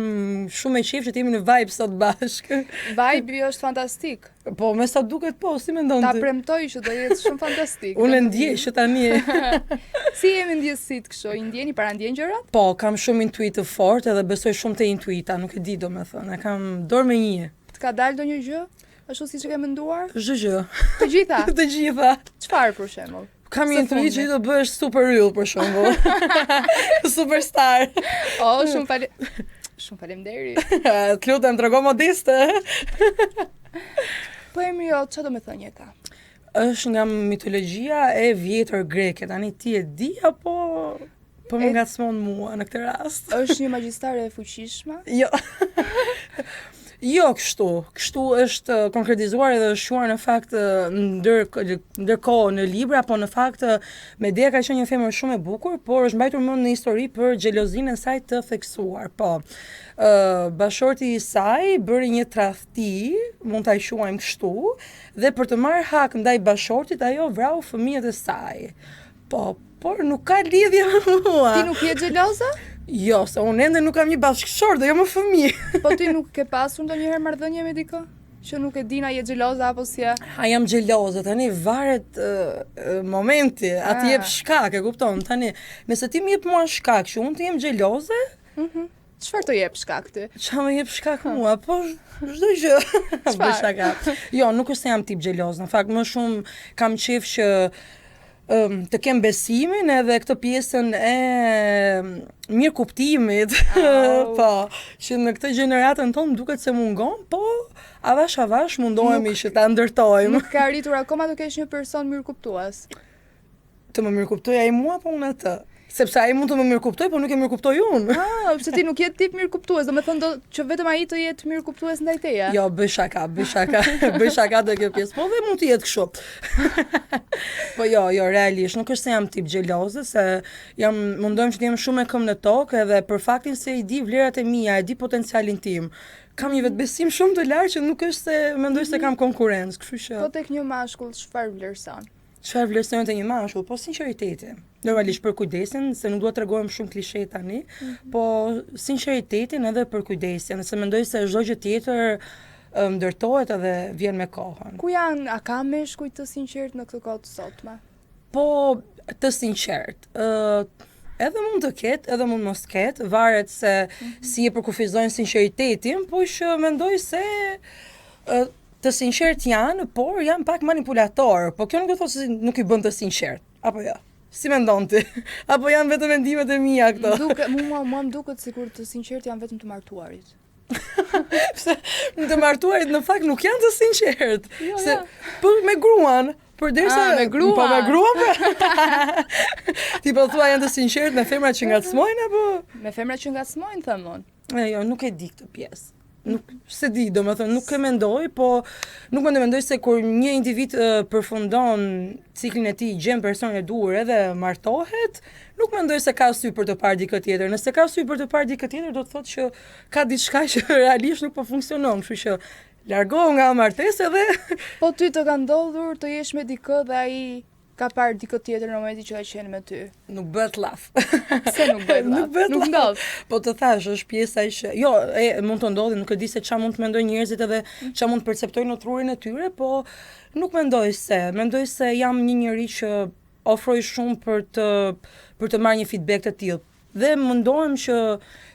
shumë e qejf që jemi në Vibe sot bashkë.
Vibe është fantastik.
Po, me sa duket po, si mendon ti?
Ta premtoj që do jetë shumë fantastik.
Unë ndjej që tani.
Si jemi ndjesit kështu? I ndjeni para ndjen gjërat?
Po, kam shumë intuit të fortë edhe besoj shumë te intuita, nuk e di domethënë, e kam dorë me një.
Të ka dalë ndonjë gjë? Ashtu siç e ke menduar?
Çdo gjë.
Të gjitha?
Të gjitha.
Çfarë për shembull?
Kam një intuit që do bëhesh super real për shembull. Superstar.
Oh, shumë faleminderit.
Të lutem, trego modeste.
Po emri jo, çfarë do të thënë ka?
Është nga mitologjia e vjetër greke. Tani ti e di apo po më ngacmon mua në këtë rast?
Është një magjistare e fuqishme?
Jo. Jo kështu. Kështu është konkretizuar edhe është shuar në fakt ndërkohë në libra, po në fakt Medea ka qenë një femër shumë e bukur, por është mbajtur mend në histori për xhelozinë e saj të theksuar. Po. Bashorti i saj bëri një tradhti, mund ta quajmë kështu, dhe për të marrë hak ndaj bashortit ajo vrau fëmijët e saj. Po, por nuk ka lidhje me mua.
Ti nuk je xheloze?
Jo, se unë ende nuk kam një bashkëshort dhe jo më fëmijë.
Po ti nuk ke pasur ndonjëherë marrëdhënie me dikë? Që nuk e din a je xheloze apo si e?
A jam xheloze, tani varet momenti, aty jep shkak, e kupton? Tani, nëse ti më jep mua shkak që unë të jem xheloze,
çfarë të jep shkak ty?
Çfarë më jep shkak mua? Po çdo gjë. Bëj shaka. Jo, nuk është se jam tip xheloz, në fakt më shumë kam qejf që të kem besimin edhe këtë pjesën e mirë kuptimit. Po, që në këtë gjeneratën tonë duket se mungon, po avash mundohemi që ta ndërtojmë.
Nuk ka arritur akoma të kesh një person mirë kuptues.
Të më mirë kuptoj ai mua, po unë atë. Sepse ai mund të më mirë kuptoj, po nuk e mirë kuptoj unë.
Pse ti nuk je tip mirë kuptues, domethënë që vetëm ai të jetë mirë kuptues ndaj teje.
Jo, bëj shaka. Bëj shaka do kjo pjesë, po dhe mund të jetë kështu. Po jo, realisht nuk është se jam tip xheloze, se mundohem që të jem shumë me këmbë në tokë edhe për faktin se i di vlerat e mia, e di potencialin tim. Kam një vetbesim shumë të lartë që nuk është se mendoj se kam konkurrencë, kështu që.
Po tek një mashkull çfarë vlerëson?
Çfarë vlerëson te një mashkull? Po sinqeriteti. Normalisht për kujdesin, se nuk dua të tregojmë shumë klishe tani, po sinqeritetin edhe për kujdesin, se mendoj se çdo gjë tjetër ndërtohet edhe vjen me kohën.
Ku janë, a ka meshkuj të sinqert në këtë kohë të sotme?
Po të sinqert. Edhe mund të ketë, edhe mund mos ketë, varet se si e përkufizojnë sinqeritetin, po që mendoj se të sinqert janë, por janë pak manipulator, po kjo nuk do të thotë se nuk i bën të sinqert, apo jo? Si mendon ti? Apo janë vetëm mendimet e mia këto?
Mua më duket sikur të sinqert janë vetëm të martuarit.
Pse të martuarit në fakt nuk janë të sinqert.
Jo,
se po me gruan, përderisa
me gruan.
Po me gruan. Ti po thua janë të sinqert me femrat që ngacmojnë apo?
Me femrat që ngacmojnë themon.
Jo, nuk e di këtë pjesë. Nuk se di, domethënë nuk e mendoj, po nuk mendoj se kur një individ përfundon ciklin e tij, gjen personin e duhur edhe martohet, nuk mendoj se ka sy për të parë dikë tjetër. Nëse ka sy për të parë dikë tjetër, do të thotë që ka diçka që realisht nuk po funksionon, kështu që largohu nga martesa dhe
Po ty të ka ndodhur të jesh me dikë dhe ai ka parë dikë tjetër në momentin që ka qenë me ty.
Nuk bëhet llaf.
Pse nuk bëhet llaf? Nuk ndodh.
Po të thash, është pjesa që jo, mund të ndodhi, nuk e di se çfarë mund të mendojnë njerëzit edhe çfarë mund të perceptojnë në trurin e tyre, po nuk mendoj se jam një njerëz që ofroj shumë për të marrë një feedback të tillë. Dhe mundohem që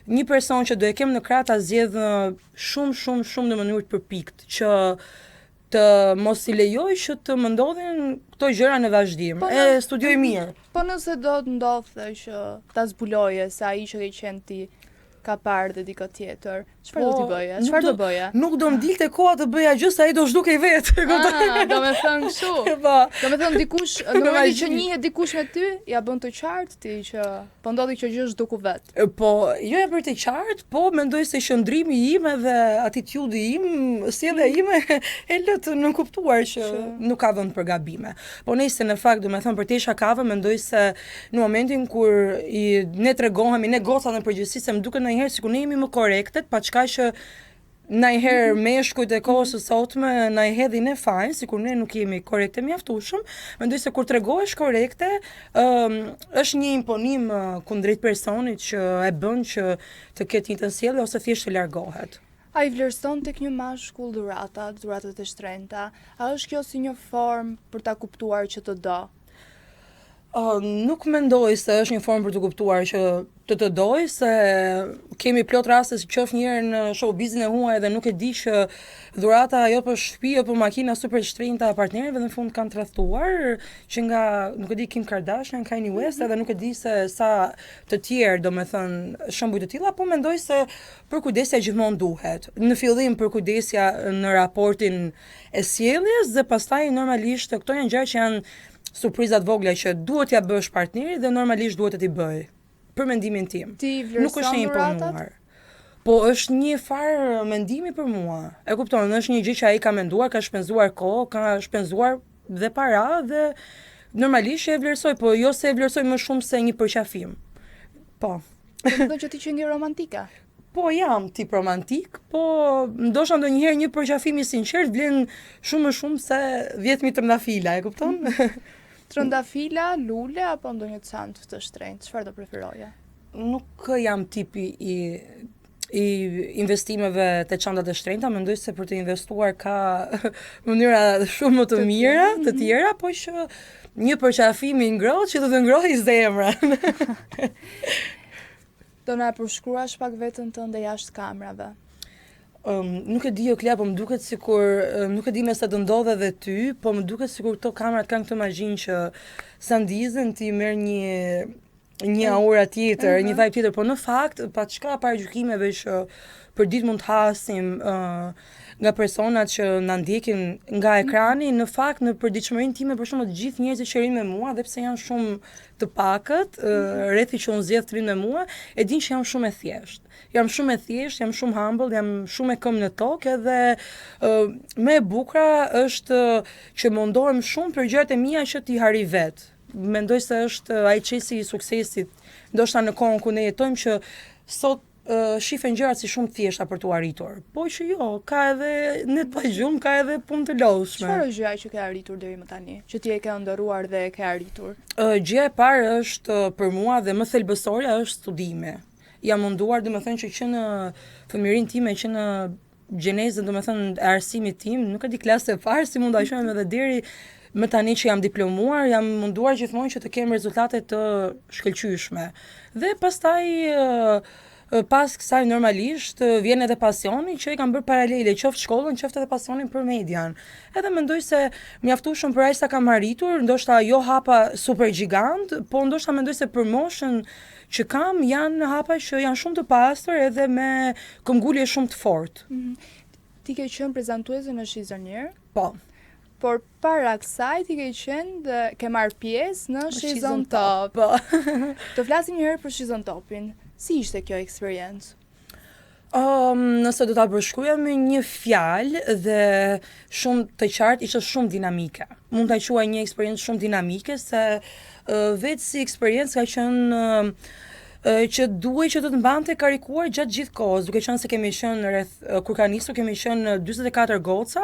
një person që do e kem në krah ta zgjedh shumë në mënyrë të përpikt, që të mos i lejoj që të më ndodhin këto gjëra në vazhdim. E studioj mirë.
Po nëse do të ndodhte që ta zbuloje se ai që ke qenë ti ka parë dhe dikë tjetër. Çfarë
Po,
do t'i bëja?
nuk
Çfarë do
do-
bëja?
Nuk do m'dilte koha të bëja gjë se ai do zhdukej vetë.
Do me thënë kështu.
Po.
Do me thënë dikush, në momentin që
Imagine.
njihet dikush me ty, ja bën të qartë ti që po ndodhi që gjë zhduku vet.
Po, jo e për të qartë, po mendoj se qëndrimi im edhe atitudi im, sjellja ime e lë të nënkuptuar që nuk ka vend për gabime. Po nëse në fakt, do me thënë për te shakave, mendoj se në momentin kur ne tregohemi, ne gocat në përgjithësi, se më duket ndonjëherë sikur ne jemi më korrektet, pa çka që ndonjëherë meshkujt e kohës së sotme na i hedhin e fajin, sikur ne nuk jemi korrekte mjaftueshëm. Mendoj se kur tregohesh korrekte, është një imponim kundrejt personit që e bën që të ketë një të sjellje ose thjesht të largohet.
A i vlerëson tek një mashkull dhuratat e shtrenjta? A është kjo si një formë për ta kuptuar që të do?
Nuk mendoj se është një formë për të kuptuar që të doj, se kemi plot raste si qof njerë në showbizin e huaj dhe nuk e di që dhurata jo për shtëpi apo makina super shtrenjta e partnerëve dhe në fund kanë tradhtuar që nga, nuk e di, Kim Kardashian, Kanye West, edhe nuk e di se sa të tjerë, do me thënë, shembuj të tilla, po mendoj se përkujdesja gjithmonë duhet. Në fillim përkujdesja në raportin e sjelljes dhe pastaj normalisht këto janë gjëra që janë surprizat vogla që duhet ja bësh partnerit dhe normalisht duhet të t'i bëj. Për mendimin tim.
Ti
Nuk është
vlerëson
një
dhuratat?
imponuar. Po është një farë mendimi për mua. E kupton, është një gjë që ai ka menduar, ka shpenzuar kohë, ka shpenzuar dhe para dhe normalisht e vlerësoj, po jo se e vlerësoj më shumë se një përqafim. Po.
Do të thonë që ti që një romantika.
Po jam tip romantik, po ndoshta ndonjëherë një përqafim i sinqert vlen shumë më shumë se 10.000 trëndafila, e kupton?
Trëndafila, lule apo ndonjë çantë të shtrenjtë? Çfarë do preferoje?
Nuk jam tipi i investimeve të çantat e shtrenjta, mendoj se për të investuar ka mënyra shumë më të mira, të tjera, po që një përqafim i ngrohtë që do të ngrohë zemrën.
Do na përshkruash pak veten tënde jashtë kamrave.
Nuk e di jo Klea, po më duket sikur, nuk e di nëse të ndodhe dhe ty, po më duket sikur këto kamrat kanë këtë mazhin që sa ndizën ti merr një aura tjetër, një vibe tjetër, po në fakt, pa çka paragjykimeve që për ditë mund të hasim nga personat që na ndjekin nga ekrani, në fakt në përditshmërinë time për shembull të gjithë njerëzit që rrinë me mua, dhe pse janë shumë të pakët, rrethi që unë zgjedh të rinë me mua, e din që jam shumë e thjeshtë. Jam shumë e thjeshtë, jam shumë humble, jam shumë e këmbë në tokë edhe më e bukura është që mundohem shumë për gjërat e mia që t'i harri vet. Mendoj se është ai çesi i suksesit, ndoshta në kohën ku ne jetojmë që sot shifen gjërat si shumë thjeshta për t'u arritur. Po që jo, ka edhe ne të pagjumë, ka edhe punë të lodhshme.
Çfarë është gjëja që ke arritur deri më tani? Që ti e ke ndëruar dhe e ke arritur?
Gjëja e parë është për mua dhe më thelbësorja është studimi. Jam munduar, domethënë që në fëmijërinë time, që në gjenezën, domethënë e arsimit tim, nuk e di klasë e parë, si mund ta quajmë edhe deri më tani që jam diplomuar, jam munduar gjithmonë që të kem rezultate të shkëlqyeshme. Dhe pastaj pas kësaj normalisht vjen edhe pasioni që i kam bërë paralele, qoftë shkollën, qoftë edhe pasionin për median. Edhe mendoj se mjaftueshëm për aq sa kam arritur, ndoshta jo hapa super gjigant, po ndoshta mendoj se për moshën që kam janë hapa që janë shumë të pastër edhe me këmbgulje shumë të fortë.
Ti ke qenë prezantuese në Shizonier?
Po.
Por para kësaj ti ke qenë dhe ke marrë pjesë në Shizon Top.
Po.
Të flasim një herë për Shizon Topin. Si ishte kjo eksperiencë?
Nëse do ta përshkruaja me një fjalë dhe shumë të qartë, ishte shumë dinamike. Mund ta quaj një eksperiencë shumë dinamike se vetë si eksperiencë ka qenë që duhej që të mbante karikuar gjatë gjithë kohës, duke qenë se kemi qenë rreth kur ka nisur kemi qenë 44 goca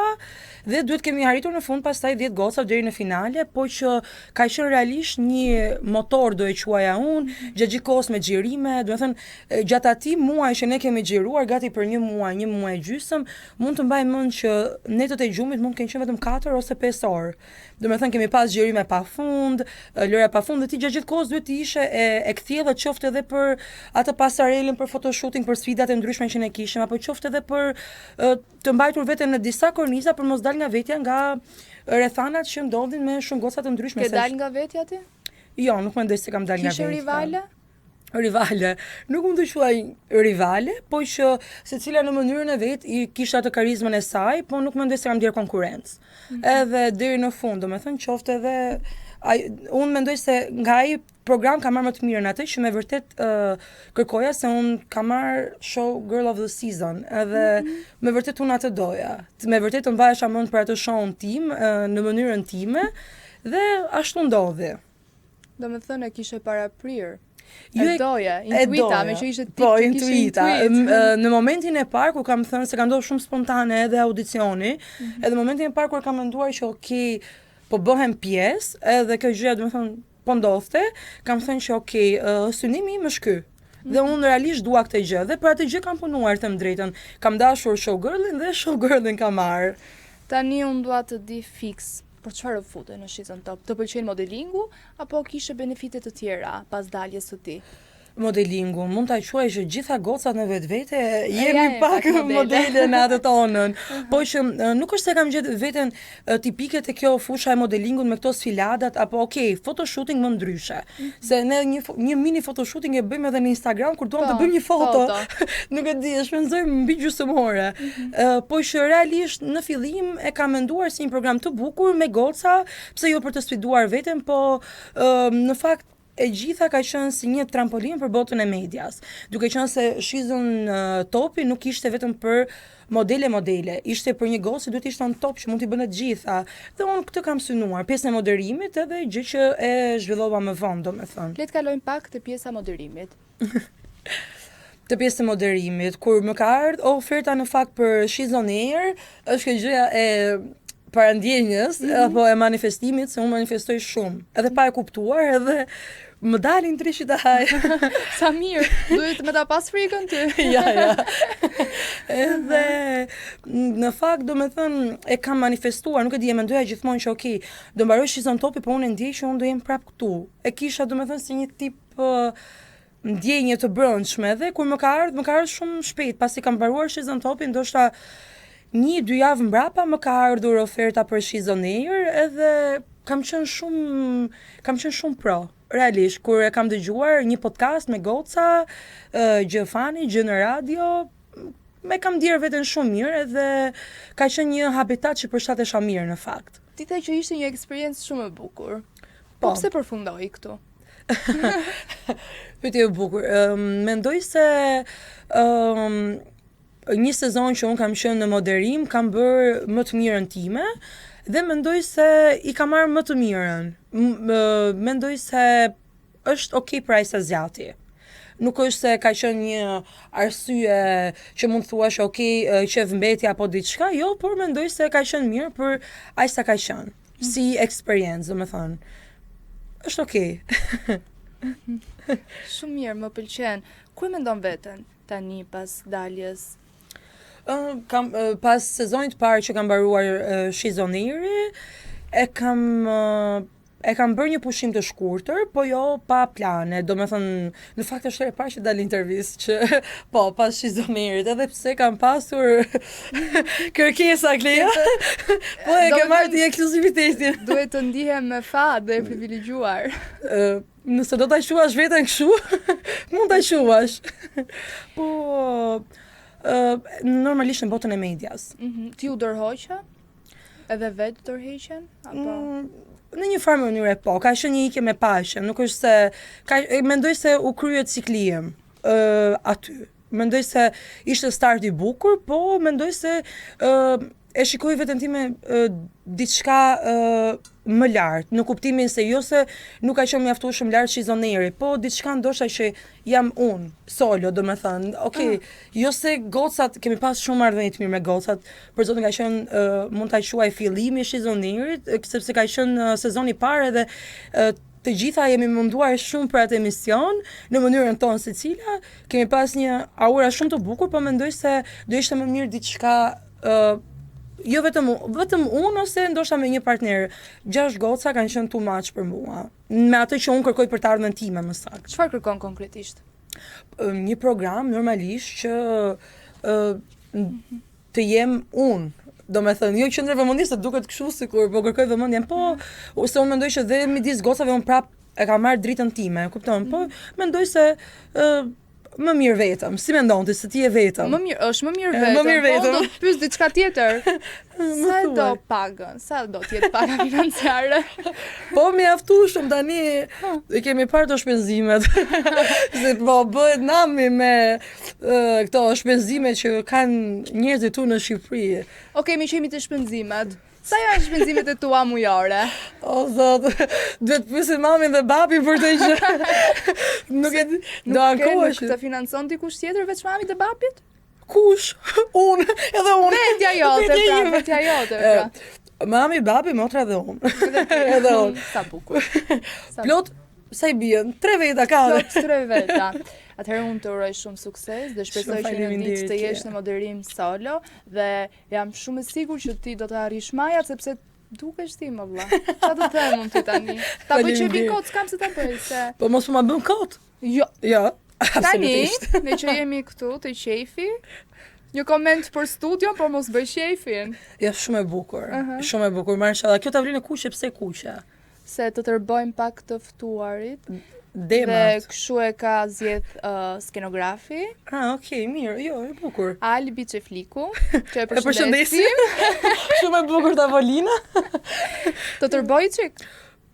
dhe duhet kemi arritur në fund pastaj 10 goca deri në finale, po që ka qenë realisht një motor, do e quaja unë, gjatë gjithë kohës me xhirime, do të thënë gjatë atij muaj që ne kemi xhiruar gati për një muaj e gjysmë, mund të mbaj mend që netët e gjumit mund të kenë qenë vetëm 4 ose 5 orë. Do të thënë kemi pas xhirime pafund, lëra pafund dhe ti gjatë gjithë kohës duhet të ishe e kthjellë qoftë edhe për atë pasarelën për photoshooting, për sfidat e ndryshme që ne kishim, apo qoftë edhe për të mbajtur veten në disa korniza për mos dal nga vetja nga rrethanat që ndodhin me shumë goca të ndryshme.
Ke dal nga vetja ti?
Jo, nuk mendoj se kam dal nga vetja.
Kishe rivale?
rivale. Nuk mund të quaj rivale, po që secila në mënyrën e vet i kishte atë karizmën e saj, po nuk mendoj se kam ndier konkurrencë. Edhe deri në fund, domethënë qoftë edhe unë mendoj se nga ai program ka marrë më të mirën atë që me vërtet kërkoja se unë ka marrë show Girl of the Season edhe me vërtet unë atë doja. Me vërtet të mbahesha mend për atë show-n tim në mënyrën time dhe ashtu ndodhi.
Domethënë e kishe paraprirë.
Jo,
Doja, intuita, me që ishte tip
po,
që kishe intuit.
Në momentin e parë kur kam thënë se ka ndodhur shumë spontane edhe audicioni, edhe në momentin e parë kur kam menduar që okay, po bëhem pjesë, edhe kjo gjë domethënë po ndodhte, kam thënë që okay, synimi im është ky. Dhe unë realisht dua këtë gjë dhe për atë gjë kam punuar të drejtën. Kam dashur showgirlin dhe showgirlin kam marrë.
Tani unë dua të di fiks për çfarë fute në Shizon Top. Të pëlqen modelingu apo kishe benefite të tjera pas daljes së tij?
Modelingu, mund ta quaj që gjitha gocat në vetvete jemi pak modele në atë tonën. Po që nuk është se kam gjetë veten tipike te kjo fusha e modelingut me këto sfiladat apo okay, photoshooting më ndryshe. Se ne një mini photoshooting e bëjmë edhe në Instagram kur duam të bëjmë një foto. Nuk e di, e shpenzojmë mbi gjysmore. Po që realisht në fillim e kam menduar si një program të bukur me goca, pse jo për të sfiduar veten, po në fakt e gjitha ka qenë si një trampolin për botën e medias. Duke qenë se Shizon Topi nuk ishte vetëm për modele, ishte për një gocë që duhet ishte në top që mund t'i bënë të gjitha. Dhe unë këtë kam synuar, pjesën e moderimit edhe gjë që e zhvillova më vonë, domethënë.
Le të kalojmë pak te pjesa e moderimit.
Të pjesë të moderimit, kur më ka ardhur oferta në fakt për Shizon Air, është kjo gjëja e parandjenjës apo e manifestimit, se unë manifestoj shumë. Edhe pa e kuptuar, edhe më dalin 300 haj.
Sa mirë, duhet me ta pas frikën ty.
Ja. Edhe në fakt domethënë e kam manifestuar, nuk e di, e mendoja gjithmonë që okay, do mbaroj Shizon Topi, po unë ndjej që unë do jem prap këtu. E kisha domethënë si një tip ndjenje të brendshme dhe kur më ka ardhur shumë shpejt, pasi kam mbaruar Shizon Topi, ndoshta 1-2 javë mbrapa më ka ardhur oferta për Shizon Air edhe kam qenë shumë pro. Realisht, kur e kam dëgjuar një podcast me goca, gjë fani, gjë në radio, me kam ndier veten shumë mirë edhe ka qenë një habitat që përshtatesha mirë në fakt.
Ti the që ishte një eksperiencë shumë e bukur. Po pse përfundoi këtu?
Pyetje e bukur. Mendoj se një sezon që unë kam qenë në moderim, kam bërë më të mirën time dhe mendoj se i kam marrë më të mirën. Mendoj se është okay për ai zjati. Nuk është se ka qenë një arsye që mund thuash okay, qef mbeti apo diçka, jo, por mendoj se ka qenë mirë për ai sa ka qenë. Si experiencë, domethënë. Është okay.
Shumë mirë, më pëlqen. Ku e mendon veten tani pas daljes?
Pas sezonit parë që kam mbaruar Shizon Air-i, e kam bërë një pushim të shkurtër, po jo pa plane. Domethënë, në fakt është herë e parë që dal intervistë që po pas Shizon Air-it, edhe pse kam pasur kërkesa Kleja, po e kam marrë ti ekskluzivitetin.
Duhet të ndihem me fat dhe e privilegjuar.
Nëse do ta quash veten kështu, mund ta quash. Po normalisht në botën e medias.
Ti u dorëhoqe? Edhe vetë dorëheqen? Apo?
Në një farë mënyrë po, ka qenë një ikje me paqe, nuk është se mendoj se u kryet cikli im aty. Mendoj se ishte start i bukur, po mendoj se e shikoj veten time diçka më lart, në kuptimin se jo se nuk ka qenë mjaftueshëm lart Shizon Air-i, po diçka ndoshta që jam unë, solo, domethënë. Okay, jo se gocat, kemi pas shumë marrëdhënie të mirë me gocat, për zotin ka qenë mund ta quaj fillimi i Shizon Air-it, sepse ka qenë sezoni i parë edhe të gjitha jemi munduar shumë për atë emision, në mënyrën tonë secila, kemi pas një aura shumë të bukur, po mendoj se do ishte më mirë diçka jo vetëm unë ose ndoshta me një partner. 6 goca kanë qenë too much për mua. Me atë që unë kërkoj për të ardhmen time më saktë.
Çfarë kërkon konkretisht?
Një program normalisht që të jem unë. Domethënë, jo qendrë vëmendje se duket kështu sikur po kërkoj vëmendjen, po ose unë mendoj që dhe midis gocave unë prap e ka marrë dritën time, e kupton? Po mendoj se më mirë vetëm. Si mendon ti se ti je vetëm?
Është më mirë
Më
vetëm.
mirë vetëm.
Po do të pyes diçka tjetër. Sa
thuaj.
do pagën? Sa do të jetë paga financiare?
Po mjaftueshëm tani i kemi parë të shpenzimet. Se po bëhet nami me këto shpenzime që kanë njerëzit tu në Shqipëri.
Okej, mi qemi të shpenzimet. Sa janë shpenzimet e tua mujore?
O zot, duhet pyesim mamin dhe babin për të gjë. Nuk e di. Do
Nuk
ankohesh.
të financon dikush tjetër veç mamit dhe babit?
Kush? Unë, edhe unë.
Vetja jote,
Vetja
pra,
ime.
vetja jote, pra.
Mami, babi, motra dhe unë. Edhe unë.
Sa bukur.
Plot, sa i bien? 3 veta ka.
Plot 3 veta. Atëherë unë të uroj shumë sukses dhe shpresoj
Shumë
që në vit të
faleminderit,
jesh në moderim solo dhe jam shumë e sigurt që ti do të arrish majat sepse dukesh ti më vlla. Çfarë do të them unë ty tani? Ta bëj çepi kot, s'kam se ta bëj se.
Po mos ma bën kot.
Jo,
Jo,
tani,
absolutisht.
ne që jemi këtu të qefi, një koment për studion, por mos bëj qefin.
Ja, shumë e bukur. Shumë e bukur. Mashallah, kjo tavolinë kuqe pse kuqe?
Se të tërbojmë pak të ftuarit dhe
Demat.
kështu e ka zgjedh skenografi
Ah, okay, mirë. Jo, e bukur.
Ali Biçefliku, që e
E përshëndesim.
përshëndesim.
Shumë e bukur tavolina.
Të tërboj çik.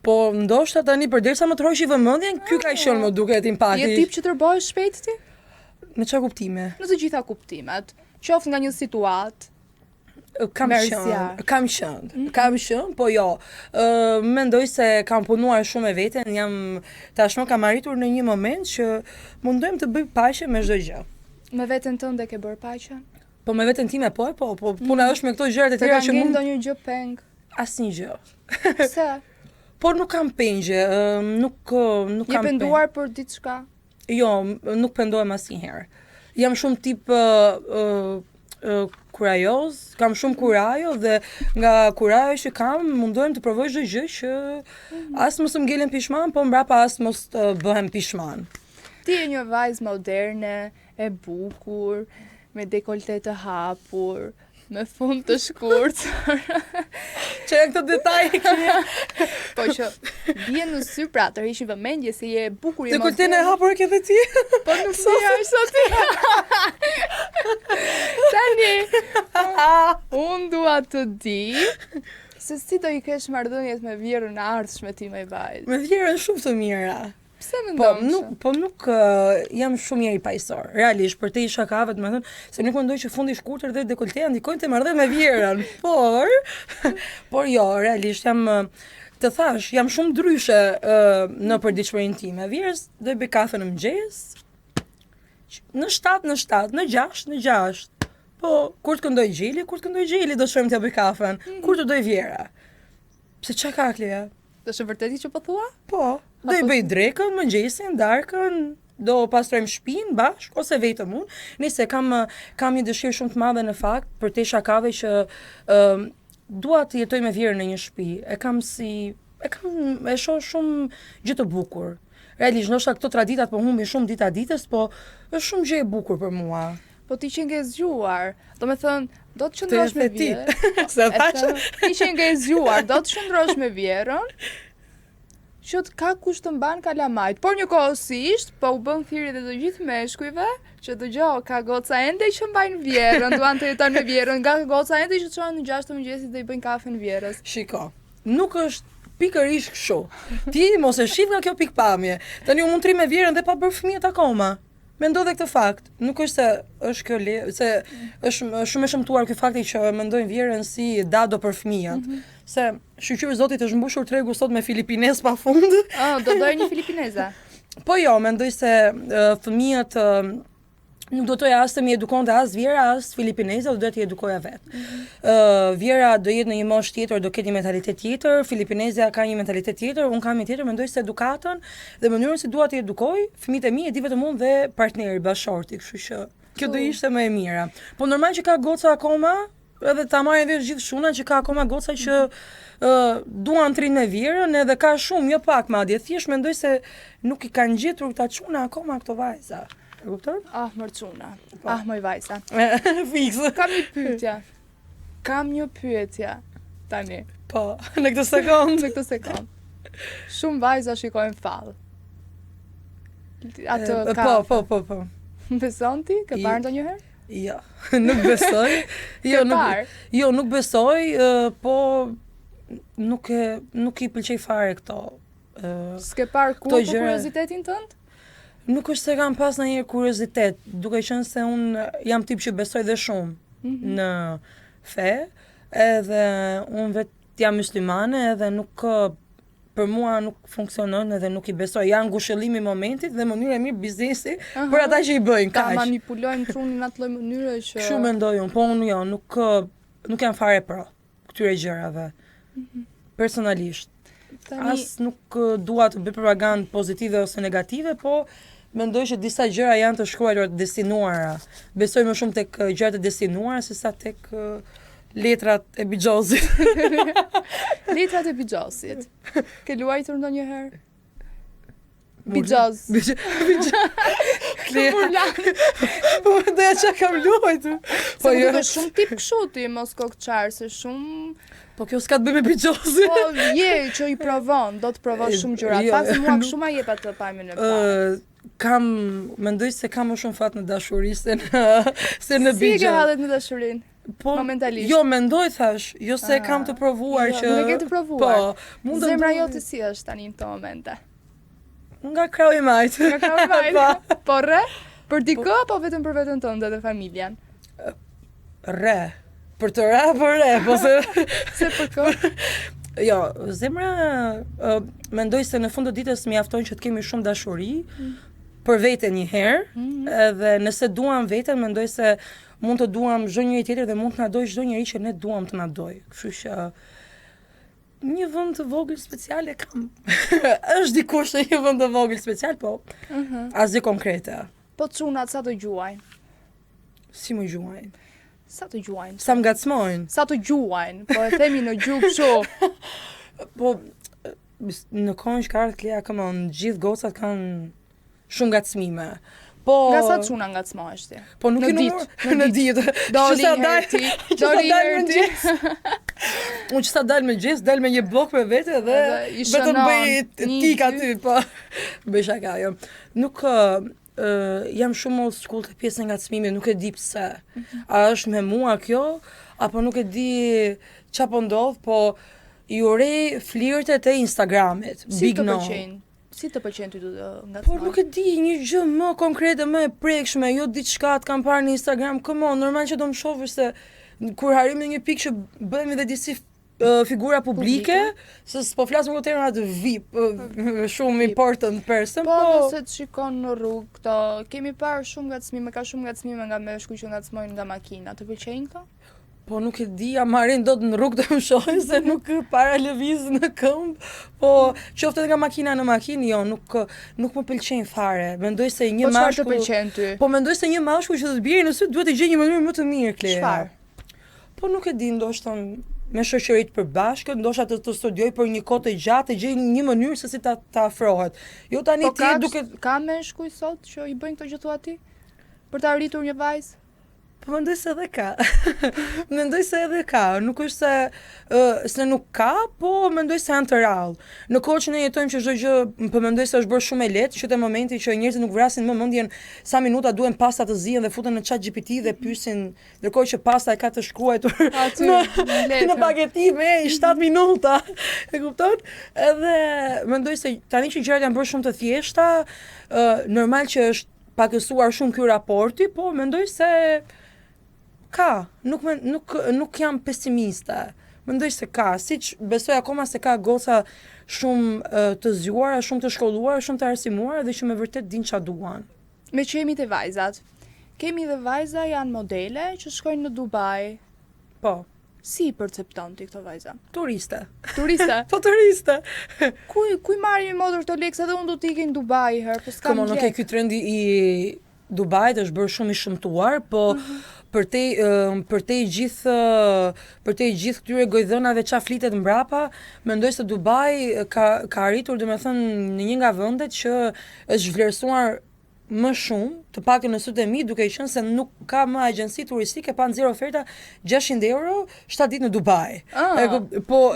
Po ndoshta tani përderisa më trohesh i vëmendjen, ky ka qenë më duket impakti.
Je tip që tërbohesh shpejt ti?
Me çfarë kuptime?
Në të gjitha kuptimet. Qoftë nga një situatë.
Kam
Merë
qenë,
zjarr.
kam qenë, po jo. Mendoj se kam punuar shumë e veten, tashmë kam arritur në një moment që mundojmë të bëj paqe me çdo gjë.
Me veten tënde ke bërë paqe?
Po me veten time po, puna është me këto gjërat e
Të
tjera
ka
që
ngel
mund
ndonjë gjë peng?
asnjë gjë.
Pse?
Por nuk kam pengje, nuk
Je
kam
penduar për diçka?
Jo, nuk pendohem asnjëherë. Jam shumë tip kurajoz, kam shumë kurajo dhe nga kurajo që kam mundohem të provoj çdo gjë që as mos më ngelen pishman, po mbrapa as mos të bëhem pishman.
Ti je një vajzë moderne, e bukur, me dekolte të hapur, me fund të shkurtër.
Që janë këto detaje që
Po që vjen në sy pra të rishi vëmendje se je e bukur, je
dekolten e hapur e ke dhe ti.
Po nuk se është sot ti. Tani, unë dua të di se si do i kesh marrëdhëniet me vjerën e ardhshme ti me vajzë.
Me vjerën shumë të mira.
Pse
Po
mendon?
nuk jam shumë mirë i paqësor. Realisht për te i shakave, domethënë, se nuk mendoj që fundi i shkurtër dhe dekoltea ndikojnë te marrëdhënia me vjerën. Por jo, realisht jam të thash, jam shumë ndryshe në përditshmërinë time. Vjerës do i bëj kafe në mëngjes. Në 7, në 6, në 6. Po, kur të këndoj gjeli, do shkojmë t'ja bëj kafen. Kur të doj vjera. Pse çka ka Kleja?
Do të vërteti që po thua?
Po, do i bëj drekën, mëngjesin, darkën, do pastrojmë shtëpinë bashk ose vetëm unë. Nëse kam një dëshirë shumë të madhe në fakt për te shakave që dua të jetoj me vjerën në një shtëpi. E shoh shumë gjë të bukur. Realisht, ndoshta këto traditat po humbin shumë dita ditës, po është shumë gjë e bukur për mua.
Po ti që nge zgjuar, do me thënë, do të qëndrosh me
Të e the ti.
vjerën.
Se thashë.
Ti që nge zgjuar, do të qëndrosh me vjerën, që të ka kush të mban kalamajt. Por një kohësisht, po u bën thirrje dhe të gjithë meshkujve, që dëgjoj, ka goca ende që mbajnë vjerën, duan të jetojnë me vjerën, nga goca ende që çojnë në 6 të mëngjesit dhe i bëjnë kafen vjerës.
Shiko, nuk është pikërisht kështu. Ti mos e shif nga kjo pikpamje. Tani u mund të ri me vjerën dhe pa bërë fëmijët akoma. Mendoj dhe këtë fakt, nuk është se është kjo se është shumë e shëmtuar ky fakti që mendojnë vjerën si dado për fëmijët. Se shqyqyri Zotit është mbushur tregu sot me filipinez pafund.
Do dojë një filipineze.
Po jo, mendoj se fëmijët nuk do toja as të mi edukonte as vjera, as filipineza, do të edukoja vetë. Vjera do jetë në një moshë tjetër, do ketë një mentalitet tjetër, filipinezja ka një mentalitet tjetër, unë kam një tjetër, mendoj se edukatën dhe mënyrën si dua të edukoj, fëmijët e mi e di vetëm unë dhe partneri, bashorti, kështu që kjo do ishte më e mira. Po normal që ka goca akoma, edhe ta marrin vesh gjithë shuna që ka akoma goca që duan të rinë me vjerën, edhe ka shumë, jo pak madje, thjesht mendoj se nuk i kanë gjetur këta çuna akoma këto vajza. E kupton?
Ah, mërçuna. Ah, moj vajza.
Fiks.
Kam një pyetje. Tani.
Po, në këtë sekond.
Në këtë sekond. Shumë vajza shikojnë fallë. Atë ka.
Po.
Beson ti? Ke parë ndonjëherë?
Jo, nuk besoj. Jo, nuk besoj, po nuk i pëlqej fare këto.
S'ke parë kur për kuriozitetin tënd?
Nuk është se kam pas ndonjëherë kuriozitet, duke qenë se unë jam tip që besoj dhe shumë në fe, edhe unë vetë jam muslimane edhe nuk për mua nuk funksionon edhe nuk i besoj. Janë ngushëllimi i momentit dhe mënyra e mirë biznesi për ata që i bëjnë kaq.
Ta manipulojnë trunin në atë lloj mënyre që
Kështu mendoj unë, po unë jo, nuk jam fare pro këtyre gjërave. Personalisht. As nuk dua të bëj propagandë pozitive ose negative, po mendoj që disa gjëra janë të shkruara të destinuara. Besoj më shumë tek gjërat e destinuara sesa tek letrat e Bixhosit.
Letrat e Bixhosit. Ke luajtur ndonjëherë? Bixhoz.
Po doja çka kam luajtur.
Po jo, shumë tip kështu ti, mos kokçar, se shumë.
Po kjo s'ka të bëjë me Bixhozin.
Po që i provon, do të provosh shumë gjëra. Pastaj mua shumë ma jep atë pamjen e parë.
Mendoj se kam më shumë fat në dashuri se në Bixhoz.
Si ke hallet në dashurinë?
Po,
momentalisht.
Jo, mendoj thash, jo se kam të provuar që...
Nuk e ke të provuar.
Po,
zemra jote si është tani në këto momente?
Nga krau i majt.
Nga krau i majt. Po re? Për dikë apo vetëm për veten tënde dhe familjen?
Re. Për të re, për re, po se...
Se për kë?
Jo, zemra mendoj se në fund të ditës mjafton që të kemi shumë dashuri për veten një herë, edhe nëse duam veten, mendoj se mund të duam çdo njëri tjetër dhe mund të na dojë çdo njeri që ne duam të na dojë. Kështu që një vend të vogël special e kam. Është dikush në një vend të vogël special, po. Asgjë konkrete.
Po çunat sa të gjuajnë?
Si më gjuajnë?
Sa të gjuajnë?
Sa më ngacmojnë?
Sa të gjuajnë? Po e themi në gjuhë kështu.
Po në kohën që ka ardhur Klea, gjithë gocat kanë shumë ngacmime. Po
nga sa çuna ngacmohesh ti?
Po nuk në ditë.
Doli herë ti.
Unë që sa dal me gjes, dal me një blok me vete dhe vetëm bëj tik aty, po. Bëj shaka, jo. Nuk jam shumë old school të pjesën nga ngacmimit, nuk e di pse. A është me mua kjo, apo nuk e di çfarë po ndodh, po i urej flirtet e Instagramit.
Si
Big no.
Si të pëlqen ty ngacmoj?
Por nuk e di, një gjë më konkrete, më e prekshme, jo diçka të kam parë në Instagram, normal që do më shohësh se kur harim në një pikë që bëhemi dhe disi figura publike, se s'po flas më terma të VIP, shumë important person,
po nëse të shikon në rrugë këto, kemi parë shumë ngacmime, ka shumë ngacmime nga meshkuj që ngacmojnë nga makina, të pëlqejnë këto?
Po nuk e di, a marrin dot në rrugë të më shohin se nuk para lëviz në këmbë, po qoftë edhe nga makina në makinë, jo, nuk më pëlqejnë fare. Mendoj se një mashkull...
Po çfarë të pëlqen ty?
Po mendoj se një mashkull që do të bjerë në sy duhet të gjejë një mënyrë më të mirë, Klea.
Çfarë?
Po nuk e di, ndoshta me shoqëri të përbashkët, ndoshta të studioj për një kohë të gjatë, të gjej një mënyrë se si ta afrohet. Jo tani ti duke
ka meshkuj sot që i bëjnë këto gjë thua ti? Për të arritur një vajzë?
Po mendoj se edhe ka. Mendoj se edhe ka. Nuk është se nuk ka, po mendoj se janë të rrallë. Në kohë që ne jetojmë që çdo gjë, po mendoj se është bërë shumë e lehtë, që te momenti që njerëzit nuk vrasin më mendjen sa minuta duhen pasta të zihen dhe futen në ChatGPT dhe pyesin, ndërkohë që pasta e ka të shkruar në pagetime 7 minuta. E kupton? Edhe mendoj se tani që gjërat janë bërë shumë të thjeshta, normal që është pakësuar shumë ky raporti, po mendoj se ka, nuk jam pesimiste. Mendoj se ka, siç besoj akoma se ka goca shumë të zgjuara, shumë të shkolluara, shumë të arsimuara dhe që me vërtet dinë çfarë duan.
Me që jemi te vajzat. Kemi dhe vajza janë modele që shkojnë në Dubai.
Po.
Si i percepton ti këto vajza?
Turiste.
Turiste?
Po turiste.
Kuj marrin modër këto lekë, edhe unë do të ikin në Dubai herë, po s'kam
lekë. Nuk e ky trendi i Dubait është bërë shumë i shëmtuar, po për te gjithë këtyre gojdhënave qa flitet mbrapa, mendoj se Dubai ka arritur, domethënë, në një nga vendet që është vlerësuar më shumë, të pakën në sytë e mi, duke qenë se nuk ka më agjenci turistike pa nxjerrë oferta 600 euro 7 ditë në Dubai. Po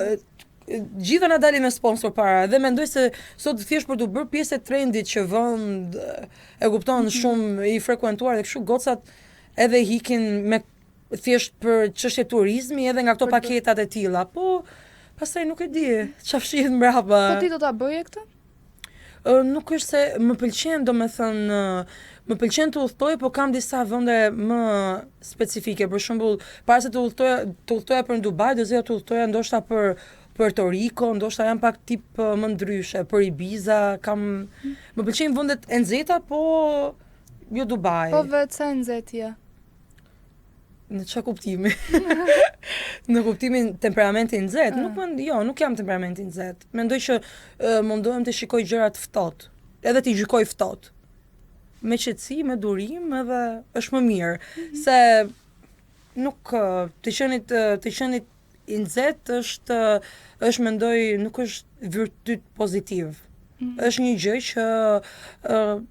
gjitha na dalin me sponsor para dhe mendoj se sot thjesht për të bërë pjesë e trendit që vend e kupton shumë i frekuentuar dhe kështu gocat edhe hikin me thjesht për çështje turizmi edhe nga këto paketat e tilla. Po pastaj nuk e di, çfarë fshihet mbrapa.
Po ti do ta bëje këtë?
Nuk është se më pëlqen, domethënë më pëlqen të udhtoj, po kam disa vende më specifike. Për shembull, para se të udhtoja për në Dubai, do zgjoja të udhtoja ndoshta për Puerto Rico, ndoshta janë pak tip më ndryshe, për Ibiza, më pëlqejnë vendet e nxehta, po jo Dubai.
Po vetë sa e nxehtja.
Në çfarë kuptimi? Në kuptimin temperamentin nxehtë, nuk jam temperamenti nxehtë. Mendoj që mundohem të shikoj gjërat ftohtë, edhe të gjykoj ftohtë. Me qetësi, me durim, edhe është më mirë, se nuk të qenit i nxehtë është mendoj nuk është virtyt pozitiv. Është një gjë që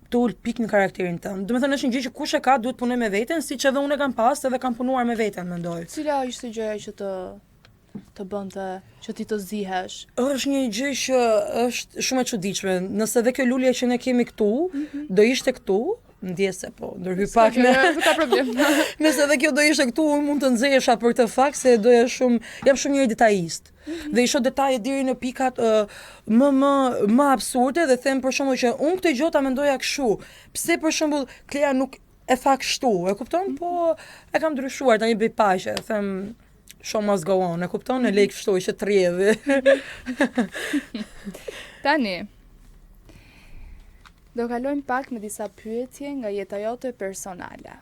të ul pik në karakterin tënd. Do të thënë është një gjë që kush e ka duhet punoj me veten, siç edhe unë e kam pas edhe kam punuar me veten, mendoj.
Cila ishte gjëja që të bënte që ti të zihesh?
Është një gjë që është shumë e çuditshme. Nëse dhe kjo lulje që ne kemi këtu, do ishte këtu, ndjese po, ndërhyj pak në.
Nuk ka problem.
Nëse dhe kjo do ishte këtu, unë mund të nxehesha për këtë fakt se jam shumë një detajist. Dhe i shoh detajet deri në pikat më absurde dhe them për shembull që unë këtë gjë ta mendoja kështu. Pse për shembull Klea nuk e tha kështu, e kupton? Po e kam ndryshuar tani bëj paqe, them show must go on, e kupton? E lej kështu që të rrjedhi.
Tani do kalojmë pak me disa pyetje nga jeta jote personale.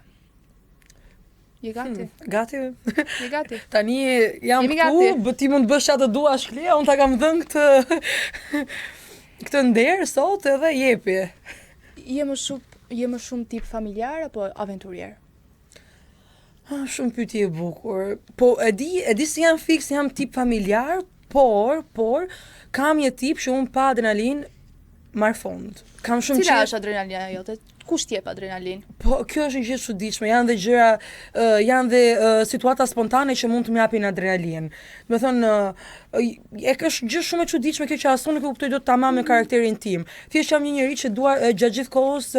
Je gati?
Gati?
Je gati?
Tani jam
Jemi
këtu, ti mund të bësh çfarë duash Klea, unë ta kam dhënë këtë nder sot edhe jepi.
Je më shumë tip familjar apo aventurier?
Shumë pyetje e bukur. Po e di si jam fiks, jam tip familjar, por kam një tip që unë pa adrenalin marr fund. Kam shumë
Cila është adrenalina jote? Kush t'jep adrenalin?
Po kjo është një gjë e çuditshme. Janë dhe gjëra, janë dhe situata spontane që mund të më japin adrenalin. Do të thonë, është gjë shumë e çuditshme kjo që as unë nuk e kuptoj dot tamam me karakterin tim. Thjesht jam një njerëz që dua gjatë gjithë kohës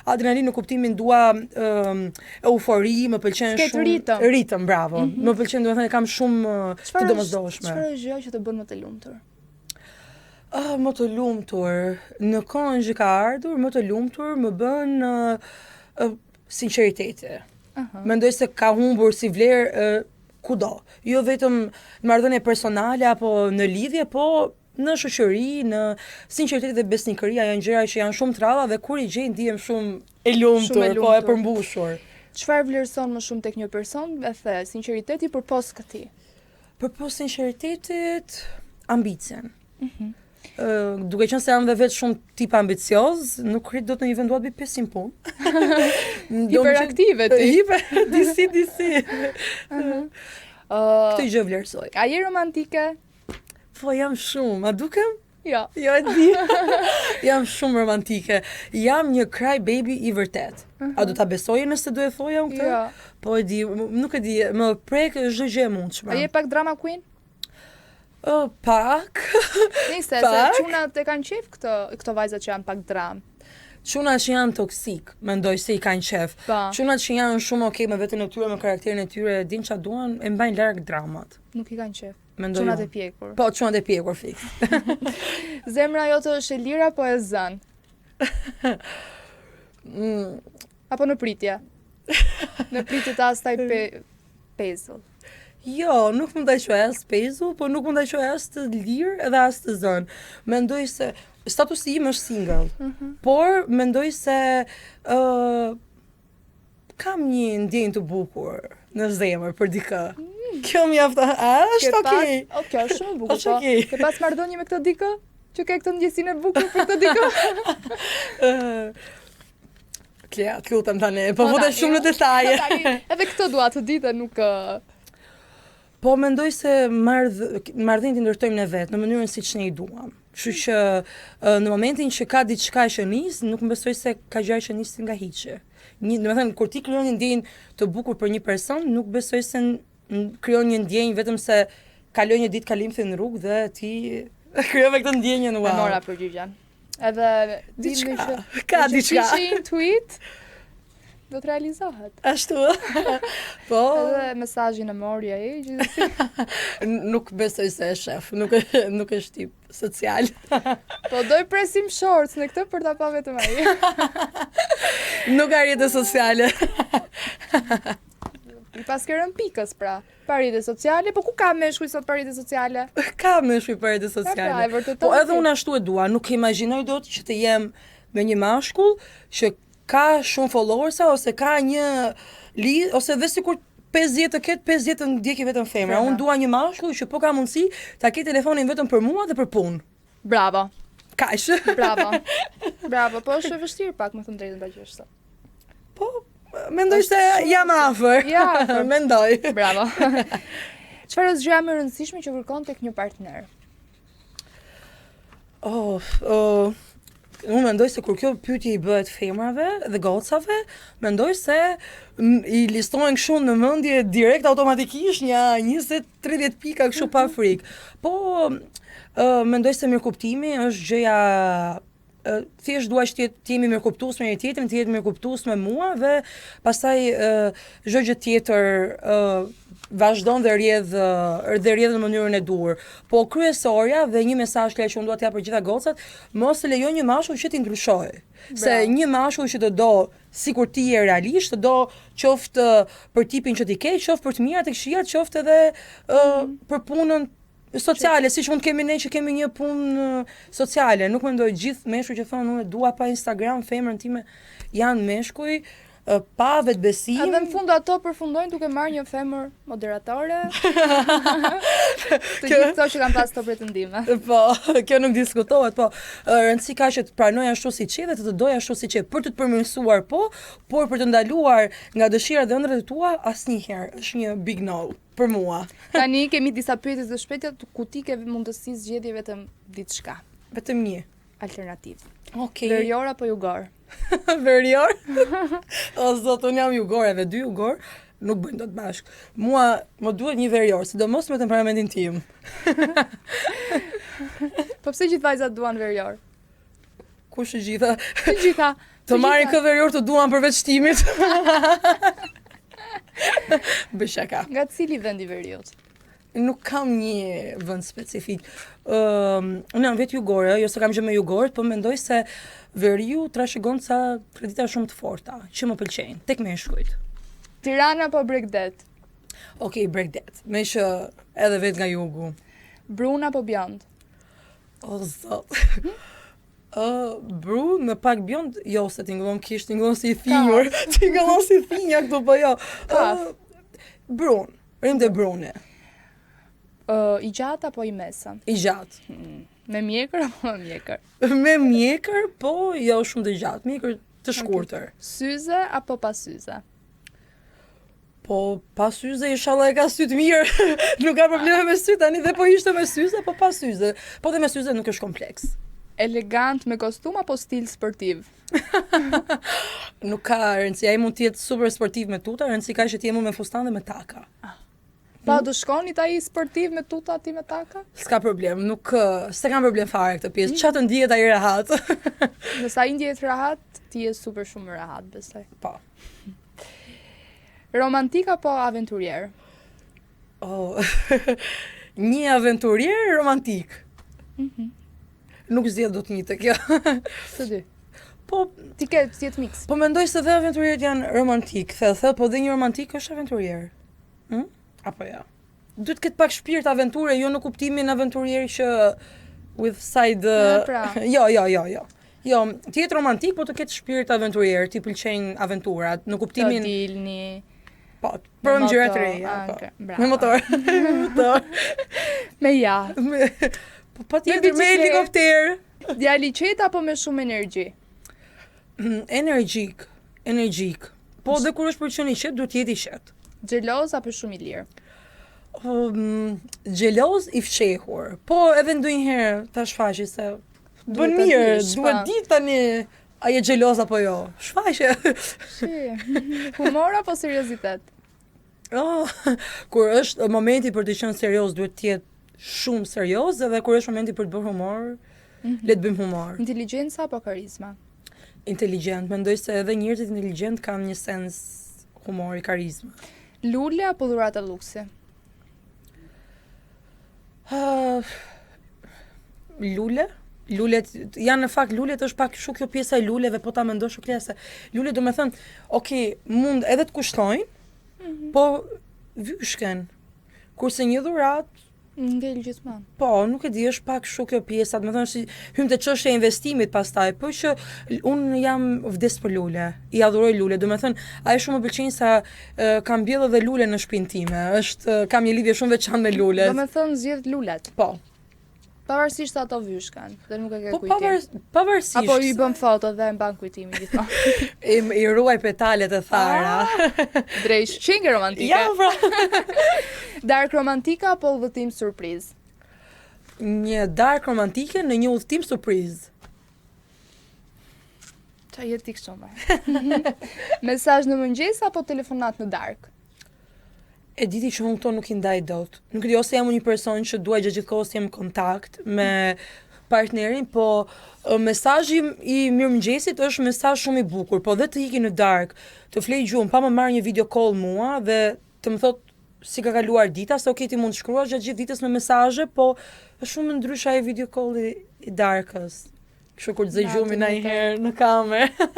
adrenalin në kuptimin dua eufori, më pëlqen shumë ritëm, bravo. Më pëlqen, do të thënë kam shumë të domosdoshme.
Çfarë është gjëja që të bën më të lumtur?
Më të lumtur, në kohën që ka ardhur, më të lumtur më bën sinqeriteti. Mendoj se ka humbur si vlerë kudo. Jo vetëm në marrëdhënie personale apo në lidhje, po në shoqëri, në sinqeritet dhe besnikëria janë gjëra që janë shumë të rralla dhe kur i gjej ndihem shumë e lumtur, po e përmbushur.
Çfarë vlerëson më shumë tek një person? E the, sinqeriteti përpos këtij.
Përpos sinqeritetit, ambicien. Duke qenë se jam dhe vetë shumë tip ambicioz, nuk rrit do të një venduat bëj 500 punë.
Hiperaktive ti.
Disi. Këtë gjë vlerësoj.
A je romantike?
Po jam shumë, a dukem?
Jo.
Jo e di. Jam shumë romantike. Jam një cry baby i vërtet. A do ta besoje nëse do e thoja unë këtë?
Jo.
Po e di, nuk e di, më prek çdo gjë e mundshme.
A je pak drama queen?
Pak.
Nise, se çunat e kanë qef këto vajzat që janë pak dram.
Çunat që janë toksik, mendoj se i kanë qef. Çunat që janë shumë okay me veten e tyre, me karakterin e tyre, din çfarë duan, e mbajnë larg dramat.
Nuk i kanë qef.
Mendoj.
Çunat e pjekur.
Po, çunat e pjekur fiks.
Zemra jote është e lirë apo e zën? Apo në pritje? Në pritje të asaj pezull.
Jo, nuk mund ta quaj as pezull, po nuk mund ta quaj as të lirë edhe as të zën. Mendoj se statusi im është single. Por mendoj se kam një ndjenjë të bukur në zemër për dikë. Kjo mjafton. Është okay.
Kjo është shumë e bukur. Po, ke pas marrëdhënie me këtë dikë? Që ke këtë ndjesinë e bukur për këtë dikë?
Klea, të lutem tani, po futesh shumë në detaje.
Edhe këtë dua të di dhe nuk
Po mendoj se marrëdhënien i ndërtojmë ne vetë në mënyrën siç ne i duam. Kështu që në momentin që ka diçka që nis, nuk besoj se ka gjëra që nisin nga hiçi. Domethënë kur ti krijon një ndjenjë të bukur për një person, nuk besoj se krijon një ndjenjë vetëm se kaloj një ditë kalimthi në rrugë dhe ti krijove këtë ndjenjën,
E
wow.
mora përgjigjen. Edhe
Diçka,
dini
ka
që
diçka.
që një tweet do të realizohet.
Ashtu. Po,
Edhe mesazhin e mori ai, gjithsesi.
nuk besoj se e shef, nuk është tip social.
Po doj presim shorts në këtë për ta pa vetëm ai.
Nuk ka rrjete sociale.
I pas ke rënë pikës pra. Pa rrjete sociale, po ku ka meshkuj sot pa rrjete sociale?
Ka me shpër rrjete
Pra, e
sociale.
vërtetoj
Po edhe
si.
unë ashtu e dua, nuk e imagjinoj dot që të jem me një mashkull që ka shumë followersa ose ka një ose dhe sikur 50 të ketë 50 të ndjeki vetëm femra.
Femra.
Unë dua një mashkull që po ka mundësi ta ketë telefonin vetëm për mua dhe për punë.
Bravo.
Kaq.
Bravo. Bravo, po është e vështirë pak me thënë drejtën ta qesh sot.
Po, mendoj se jam afër.
Ja, afër.
Mendoj.
Bravo. Çfarë është gjëja më e rëndësishme që kërkon tek një partner?
Unë mendoj se kur kjo pyetje i bëhet femrave dhe gocave, mendoj se i listojnë kështu në mendje direkt automatikisht një 20-30 pika kështu pa frikë. Po mendoj se mirëkuptimi është gjëja thjesht dua që të jemi mirëkuptues me njëri tjetrin, të jetë mirëkuptues me mua dhe pastaj çdo gjë tjetër vazhdon dhe rrjedh në mënyrën e duhur. Po kryesorja dhe një mesazh që unë dua t'jap për gjitha gocat, mos e lejo një mashkull që ti ndryshojë. Se një mashkull që të do sikur ti je realisht, të do qoftë për tipin që ti ke, qoftë për të mirat e këqijat, qoftë edhe për punën sociale, siç mund kemi ne që kemi një punë sociale. Nuk mendoj gjithë meshkuj që thonë unë dua pa Instagram, femrën time janë meshkuj pa vetbesim.
Edhe në fund ato përfundojnë duke marrë një femër moderatore. Të gjithë këto që kanë pas këto pretendime.
Po, kjo nuk diskutohet, po. Rëndësi ka që të pranoj ashtu siç je dhe të doj ashtu siç je, për të përmirësuar po, por për të ndaluar nga dëshirat dhe ëndrat e tua asnjëherë. Është një big no për mua.
Tani kemi disa pyetje të shpejta ku ti ke mundësi zgjedhje vetëm diçka.
Vetëm një.
Alternativë.
Okej.
Verior apo jugor?
Verior? O zot, unë jam jugor edhe 2 jugor nuk bëjnë dot bashkë. Mua më duhet një verior, sidomos me temperamentin tim.
Po pse gjithë vajzat duan verior?
Kush e gjitha?
Të gjitha.
Të marrin këtë verior të duan përveç timit. Bëj shaka.
Nga cili vend i veriut?
Nuk kam një vend specifik. Unë jam vetë jugore, jo se kam gjë me jugorët, po mendoj se veriu trashëgon ca kredita shumë të forta, që më pëlqejnë, tek meshkujt.
Tirana apo Bregdet?
Okej, Bregdet, me që edhe vetë nga jugu.
Brun apo bjond?
O zot. Brun me pak bjond, jo se tingëllon kish, tingëllon si i thinjur. Tingëllon si thinja këtu, po jo. Brun, rrim dhe brune.
I gjatë apo i mesëm?
I gjatë.
Me mjekër apo me mjekër?
Me mjekër, po jo shumë të gjatë, mjekër të shkurtër.
Syze apo pa syze?
Po pa syze, inshallah e ka syt mirë. Nuk ka probleme me syt tani dhe po ishte me syze, po pa syze. Po dhe me syze nuk është kompleks.
Elegant me kostum apo stil sportiv?
Nuk ka rëndësi, ai mund të jetë super sportiv me tuta, rëndësi ka që të jemi me fustan dhe me taka.
Pa do shkonit ai sportiv me tuta ti me taka?
S'ka problem, nuk s'e kam problem fare këtë pjesë. Çfarë të ndihet ai rehat.
Nëse ai ndjehet rahat, ti je super shumë rahat, besoj.
Po.
Romantik apo aventurier?
Një aventurier romantik. Nuk zgjedh dot një të kjo.
Të dy.
Po,
Ti ke si jetë mix.
po mendoj se dhe aventurierët janë romantik, thellë, po dhe një romantik është aventurier. Apo ja. Duhet këtë pak shpirt aventure, jo në kuptimin aventurier që with side
pra.
Jo. Jo, ti jetë romantik, po të ketë shpirt aventurier, ti pëlqejnë aventurat, në
Të
kuptimin
dilni.
po, për
me
gjëra të
motor,
reja, po.
okay, bravo.
Me motor. Me motor.
Me ja.
Po patjetër me
bicikletë.
helikopter.
Djali qetë apo me shumë energji?
Energjik. Po dhe kur është për qenë i qetë, duhet jetë i qetë.
Xheloz apo shumë i lirë?
Xheloz i fshehur. Po edhe ndonjëherë ta shfaqi se bën
Duhet ta
mirë,
dish,
duhet
pa.
ditë tani a je xheloz apo jo. Shfaqe.
Humor apo seriozitet?
Oh, kur është momenti për të qenë serioz duhet të jetë shumë serioz edhe kur është momenti për të bërë humor, le të bëjmë humor.
Inteligjenca apo karizma?
Inteligjent, mendoj se edhe njerëzit inteligjent kanë një sens humori, karizma.
Lule apo dhurata luksi?
Lule? Lulet, janë në fakt lulet është pak shumë kjo pjesa e luleve, po ta mendosh o klesa. Lulet do me thënë, okay, mund edhe të kushtojnë, po vyshken. Kurse një dhurat,
Ngel gjithmonë.
po, nuk e di, është pak shumë kjo pjesa, do me thënë si hym te çështja e investimit pastaj, po që unë jam vdes për lule, i adhuroj lule, do me thënë, ajo shumë më pëlqen sa kam mbjellë edhe lule në shtëpinë time, kam një lidhje shumë veçantë me lulet.
Do me thënë zgjedh lulet.
Po.
Pavarësisht ato vyshkan, dhe nuk e ke
Po
kujtim.
pavarësisht.
Apo i bën foto dhe e mban kujtimin gjithmonë.
I ruaj petalet e thara.
Drejt shqinge romantike.
Ja, pra.
Dark romantika apo udhëtim surprizë?
Një dark romantike në një udhëtim surprizë.
Qa jetë ti kështu më? Mesazh në mëngjes apo telefonat në dark?
E diti që unë këto nuk i ndaj dot. Nuk di, ose jam një person që duaj gjithë kohës jem në kontakt me partnerin, po mesazhi i mirëmëngjesit është mesazh shumë i bukur, po dhe të iki në dark, të flej gjuhën, pa më marrë një video call mua dhe të më thot si ka kaluar dita, se okay, ti mund të shkruash gjatë gjithë ditës me mesazhe, po është shumë ndryshe ai video call i darkës. Kështu kur të zë gjumin ndonjëherë në kamerë.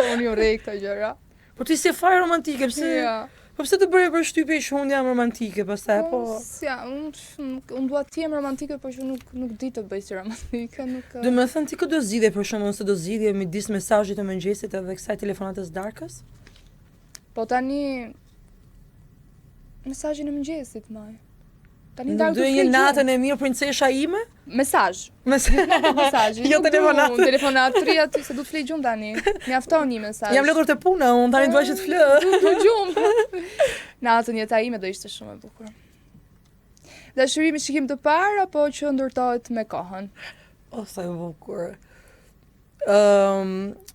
Unë ju rrej këto gjëra.
Po ti si e fare romantike, pse?
Ja.
Po pse të bëre përshtypje që unë jam romantike, pastaj po.
Ja, unë dua të jem romantike, por që nuk di të bëj si romantike, nuk.
Do të thënë ti do zgjidhje për shkakun se do zgjidhje midis mesazhit të mëngjesit edhe kësaj telefonatës darkës?
Po tani mesazhin e mëngjesit më. Tani
Nuk
darkë
do një natën e mirë princesha ime?
Mesazh.
Mesazh. Jo telefonat.
Telefonat 3 aty se du të flej gjumë tani. Mjafton një mesazh.
Jam lodhur te puna, unë tani dua që të flë.
Du gjumë. Natën jeta ime do ishte shumë e bukur. Dashuri me shikim të parë apo që ndërtohet me kohën?
O, sa e bukur.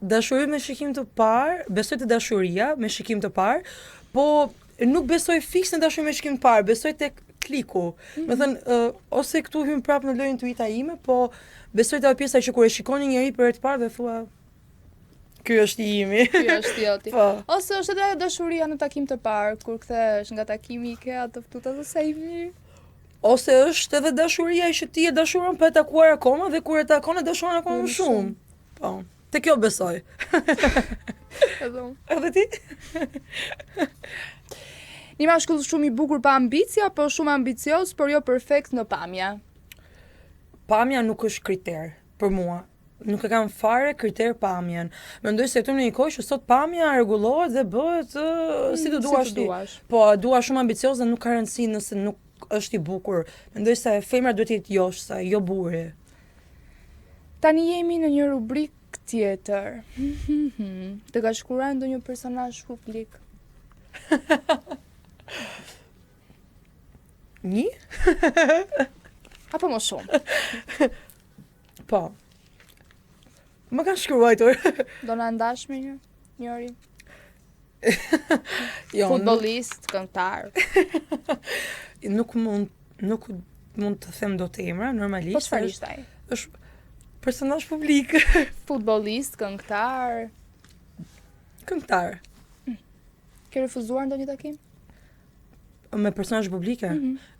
Dashuri me shikim të parë, besoj te dashuria me shikim të parë, po nuk besoj fiks në dashuri me shikim të parë, besoj tek kliku. Me thënë, ose këtu hym prapë në lojën tuita ime, po besoj te ajo pjesa që kur e shikon një njeri për herë të parë dhe thua ky është i imi.
Ky është joti.
Po.
Ose është edhe ajo dashuria në takim të parë, kur kthehesh nga takimi i ke atë ftuta të sa i mirë.
Ose është edhe dashuria që ti e dashuron pa e takuar akoma dhe kur e takon e dashuron akoma më shumë. Po. Te kjo besoj.
Edhe unë.
Edhe ti?
Një mashkull shumë i bukur pa ambicie apo shumë ambicioz, por jo perfekt në pamje?
Pamja nuk është kriter për mua. Nuk e kam fare kriter pamjen. Mendoj se këtu në një kohë që sot pamja rregullohet dhe bëhet si të duash ti. Po, dua shumë ambicioze, nuk ka rëndësi nëse nuk është i bukur. Mendoj se femra duhet të jetë joshsa, jo burri.
Tani jemi në një rubrik tjetër. Të ka shkruar ndonjë personazh publik?
Një?
Apo më shumë?
Po. Më kanë shkruajtur.
Do na ndash me njëri?
Jo,
Futbollist, këngëtar.
Nuk mund të them dot emra, normalisht.
Po çfarë ishte ai?
Është personazh publik.
Futbollist, këngëtar.
Këngëtar.
Ke refuzuar ndonjë takim?
Me personazh publike?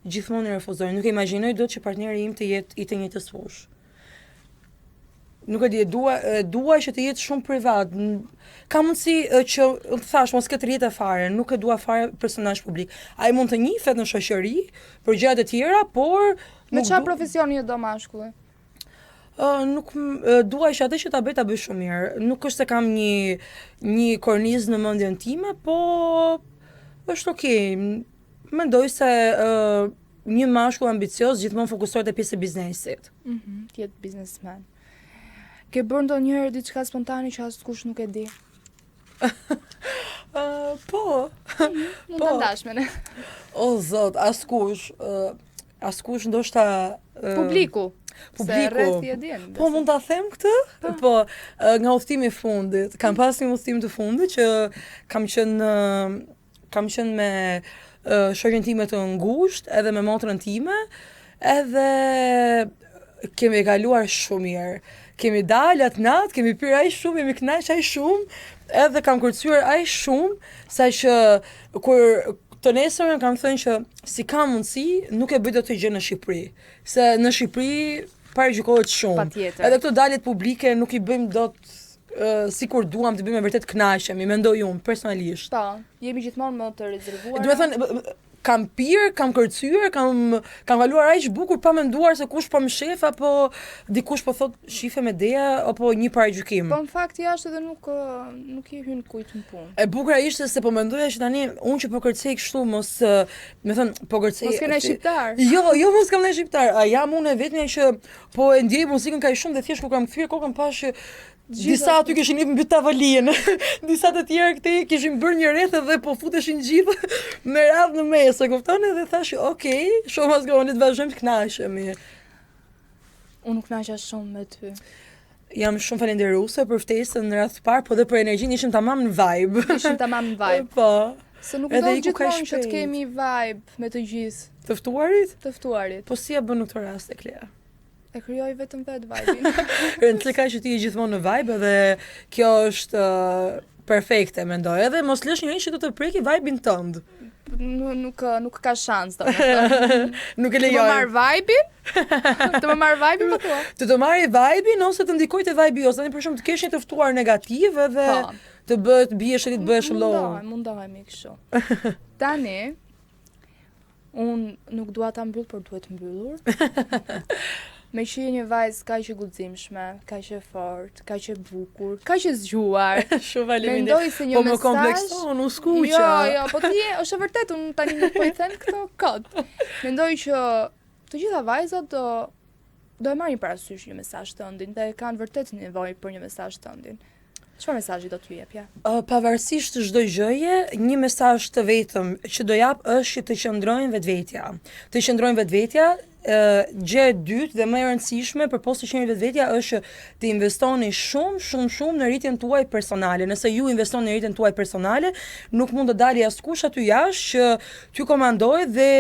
Gjithmonë i refuzoj. Nuk e imagjinoj dot që partneri im të jetë i të njëjtës fushë. Nuk e di, dua që të jetë shumë privat. Ka mundësi që të thash mos ketë rrjete fare, nuk e dua fare personazh publik. Ai mund të njihet në shoqëri për gjëra të tjera, por
Me çfarë profesioni do mashkulli?
Nuk dua që atë që ta bëj shumë mirë. Nuk është se kam një kornizë në mendjen time, po është okay. Mendoj se një mashkull ambicioz gjithmonë fokusohet te pjesa e biznesit.
Të jetë biznesmen. Ke bërë ndonjëherë diçka spontane që askush nuk e di?
Po.
Mund ta ndash me ne.
O zot, askush ndoshta
Publiku. Se rreth i e din.
Po mund ta them këtë? Po, nga udhtimi i fundit. Kam pas një udhtim të fundit që kam qenë me shoqen time të ngushtë, edhe me motrën time, edhe kemi kaluar shumë mirë. Kemi dalë atë natë, kemi pirë aq shumë, jemi kënaqur aq shumë, edhe kam kërcyer aq shumë, saqë kur të nesërën kam thënë që si ka mundësi, nuk e bëj dot të gjë në Shqipëri, se në Shqipëri paragjykohet shumë.
Patjetër.
Edhe këto daljet publike nuk i bëjmë dot sikur duam të bëjmë vërtet kënaqemi, mendoj unë personalisht.
Po, jemi gjithmonë më të rezervuara.
Do të thënë kam pirë, kam kërcyer, kam kaluar aq bukur pa menduar se kush po më shef apo dikush po thot shife me Deja apo një paragjykim.
Po në fakt jashtë edhe nuk i hyn kujt në punë.
E bukur ishte se po mendoja që tani unë që po kërcej kështu mos, me thënë po kërcej.
Mos kena shqiptar.
Jo, mos kam ne shqiptar. A jam unë vetëm që po e ndjej muzikën kaq shumë dhe thjesht kur kam kthyer kokën pash disa aty kishin hyrë mbi tavolinë. Disa të tjerë këtej kishin bërë një rreth dhe po futeshin gjithë me radhë në mes, e kupton? Dhe thash, "Okej, shoh mas goni të vazhdojmë të kënaqemi."
Unë nuk kënaqa shumë me ty.
Jam shumë falenderuese për ftesën në radhë të parë, po dhe për energjinë ishim tamam në vibe.
Ishim tamam në vibe.
Po.
Se nuk
Edhe
do
iku kaq
gjithmonë që të
shpejt.
kemi vibe me të gjithë
Të ftuarit?
të ftuarit.
Po si ja bën në këtë rast e Klea?
E krijoj vetëm vetë vibe-in.
Rëndësishme ka që ti je gjithmonë në vibe dhe kjo është perfekte, mendoj. Edhe mos lësh njëri që do të preki vibe-in tënd.
Nuk ka shans domethënë.
Nuk e
Të më
lejoj.
marr vibe-in? Të më marr vibe-in po thua?
Të marrë vibe-in ose të ndikoj te vibe-i ose tani për shembull të kesh një të ftuar negativ edhe
Po.
të bëhet biesh të bëhesh low.
Mundohemi kështu. Tani unë nuk dua ta mbyll, por duhet mbyllur. Me që je një vajzë kaq e guximshme, kaq e fortë, kaq e bukur, kaq e zgjuar.
Shumë faleminderit.
Mendoj se një
Po më
mesazh.
komplekson, u skuqa.
Jo, po ti është e vërtet, unë tani nuk po i them këto kot. Mendoj që të gjitha vajzat do e marrin parasysh një mesazh tëndin dhe kanë vërtet nevojë për një mesazh tëndin. Çfarë mesazhi do t'ju jep ja?
Pavarësisht të çdo gjëje, një mesazh të vetëm që do jap është që të qëndrojnë vetvetja. Të qëndrojnë vetvetja, gjë e dytë dhe më e rëndësishme përposë të qenë vetvetja është të investoni shumë në rritjen tuaj personale. Nëse ju investoni në rritjen tuaj personale, nuk mund të dali askush aty jashtë që t'ju komandoj dhe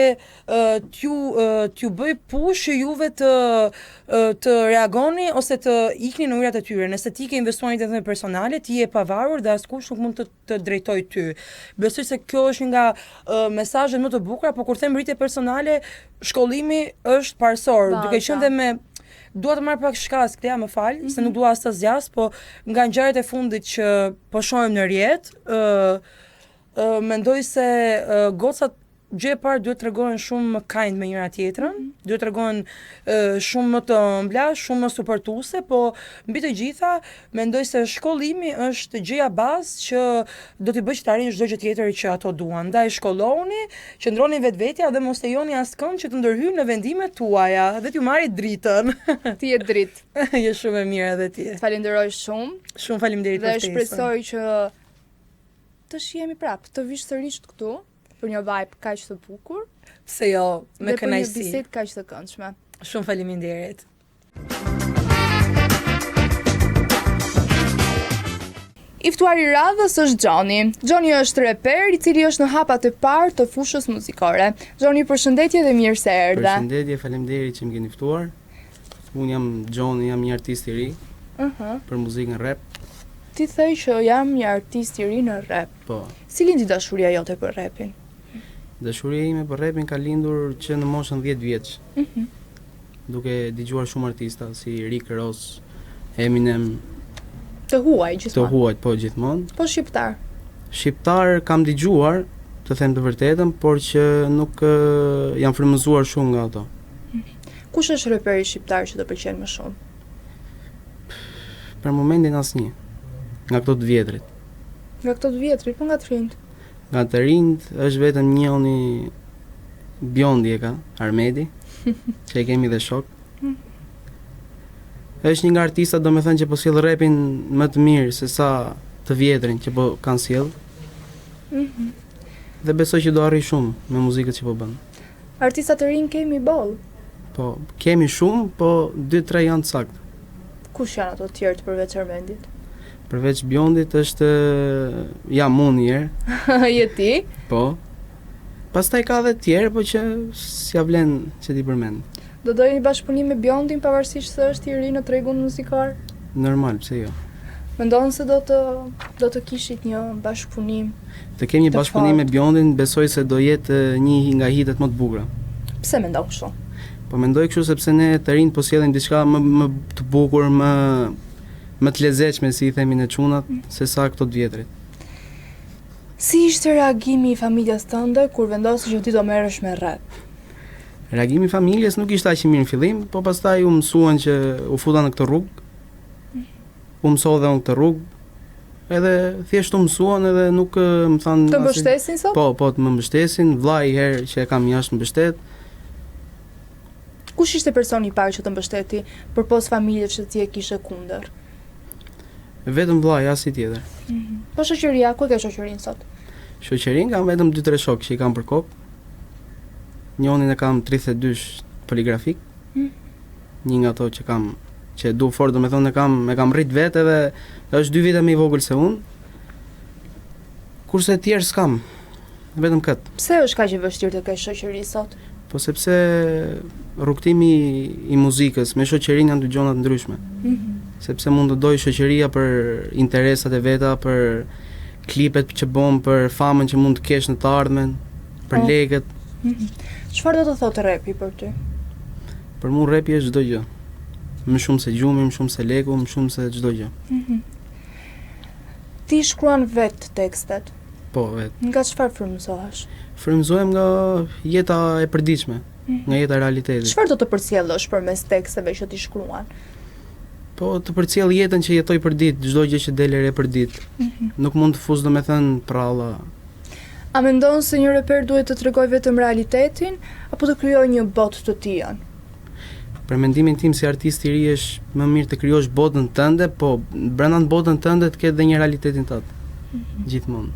t'ju bëj push që juve të reagoni ose të ikni në ujrat e tyre. Nëse ti ke investuar në rritjen tënde personale, ti je pavarur dhe askush nuk mund të drejtoj ty. Besoj se kjo është nga mesazhet më të bukura, por kur them rritje personale, shkollimi është parsor, duke qenë dhe me dua të marr pak shkas, Klea, më fal, se nuk dua as të zgjas, po nga ngjarjet e fundit që po shohim në rrjet, mendoj se gocat gjë e parë duhet të tregojnë shumë më kind me njëra tjetrën, duhet të tregojnë shumë më të ëmbla, shumë më suportuese, po mbi të gjitha mendoj se shkollimi është gjëja bazë që do t'i bëjë që të arrijnë çdo gjë tjetër që ato duan. Ndaj shkollohuni, qëndroni vetvetja dhe mos lejoni askënd që të ndërhyjë në vendimet tuaja dhe t'ju marrë dritën.
Ti je dritë.
Je shumë e mirë edhe ti.
Falenderoj shumë.
Shumë faleminderit
Dhe
për ftesën.
shpresoj që të shihemi prapë, të vish sërish këtu për një vibe kaq të bukur.
Pse jo, me
dhe për një
kënaqësi.
bisedë kaq të këndshme.
Shumë faleminderit.
I ftuari i radhës është Gjoni. Gjoni është reper i cili është në hapat e parë të fushës muzikore. Gjoni, përshëndetje dhe mirë se erdhe.
Përshëndetje, faleminderit që më keni ftuar. Unë jam Gjoni, jam një artist i ri për muzikën rap.
Ti thej që jam një artist i ri në rap.
Po.
Si lindi dashuria jote për rapin?
Dashuria ime për rapin ka lindur që në moshën 10 vjeç. Duke dëgjuar shumë artista si Rick Ross, Eminem,
Të huaj
të
gjithmonë.
huajt po gjithmonë.
Po shqiptar.
Shqiptar kam dëgjuar, të them të vërtetën, por që nuk jam frymëzuar shumë nga ato.
Kush është reperi shqiptar që të pëlqen më shumë?
Për momentin asnjë. Nga këto të vjetrit.
Nga këto të vjetrit, po nga të rinjt.
Nga të rinjt është vetëm njëri Bjondi e ka, Armedi, që e kemi dhe shok. Është një nga artistat, domethënë, që po sjell rapin më të mirë se sa të vjetrin që po kanë sjell. Dhe besoj që do arrijë shumë me muzikën që po bën.
Artistat të rinj kemi boll.
Po, kemi shumë, po 2-3 janë të saktë.
Kush janë ato të tjerë përveç Armendit?
Përveç Bjondit është jam unë një herë,
Je ti?
po. Pastaj ka edhe tjerë, po që s'ja vlen që t'i përmend.
Do dojë një bashkëpunim me Bjondin pavarësisht se është i ri në tregun muzikar?
Normal, pse jo.
Mendon se do të kishit një bashkëpunim?
Të kemi një
Të
bashkëpunim me
fortë.
Bjondin, besoj se do jetë një nga hitet më të bukura.
Pse mendon kështu?
Po mendoj kështu sepse ne të rinjt po sjellin diçka më të bukur, më të lezetshme, si I themi në çunat, se sa këto të vjetrit.
Si ishte reagimi I familjes tënde kur vendosi që ti do merresh me rap?
Reagimi I familjes nuk ishte aq I mirë në fillim, po pastaj u mësuan që u futa në këtë rrugë. U mësova unë këtë rrugë. Edhe thjesht u mësuan edhe nuk më thanë
Të mbështesin sot?
Po, të më mbështesin, vllai herë që e kam jashtë mbështet.
Kush ishte personi I parë që të mbështeti përpos familjes që ti e kishe kundër?
Vetëm vllai, as I tjetër.
Po shoqëria, ku e ke shoqërinë sot?
Shoqërinë kam vetëm 2-3 shokë që I kam për kokë. Njënin e kam 32 poligrafik. Një nga ato që kam që e du fort, domethënë e kam rrit vetë edhe është 2 vite më I vogël se unë. Kurse tjerë s'kam. Vetëm këtë.
Pse është kaq e vështirë të kesh shoqëri sot?
Po sepse rrugtimi I muzikës me shoqërinë janë dy gjëra të ndryshme. Sepse mund të doj shoqëria për interesat e veta, për klipet që bën, për famën që mund të kesh në të ardhmen, për lekët.
Çfarë do të thotë rapi për ty?
Për mua rapi është çdo gjë. Më shumë se gjumi, më shumë se leku, më shumë se çdo gjë.
Ti shkruan vetë tekstet.
Po, vetë.
Nga çfarë frymëzohesh?
Frymëzohem nga jeta e përditshme, nga jeta e realitetit.
Çfarë do të përcjellësh përmes teksteve që ti shkruan?
Po të përcjell jetën që jetoj për ditë, çdo gjë që del e re për ditë. Nuk mund të fus domethënë pralla.
A mendon se një reper duhet të tregojë vetëm realitetin apo të krijojë një botë të tij?
Për mendimin tim si artist I ri është më mirë të krijosh botën tënde, po brenda botën tënde të ketë edhe një realitetin tënd. Gjithmonë.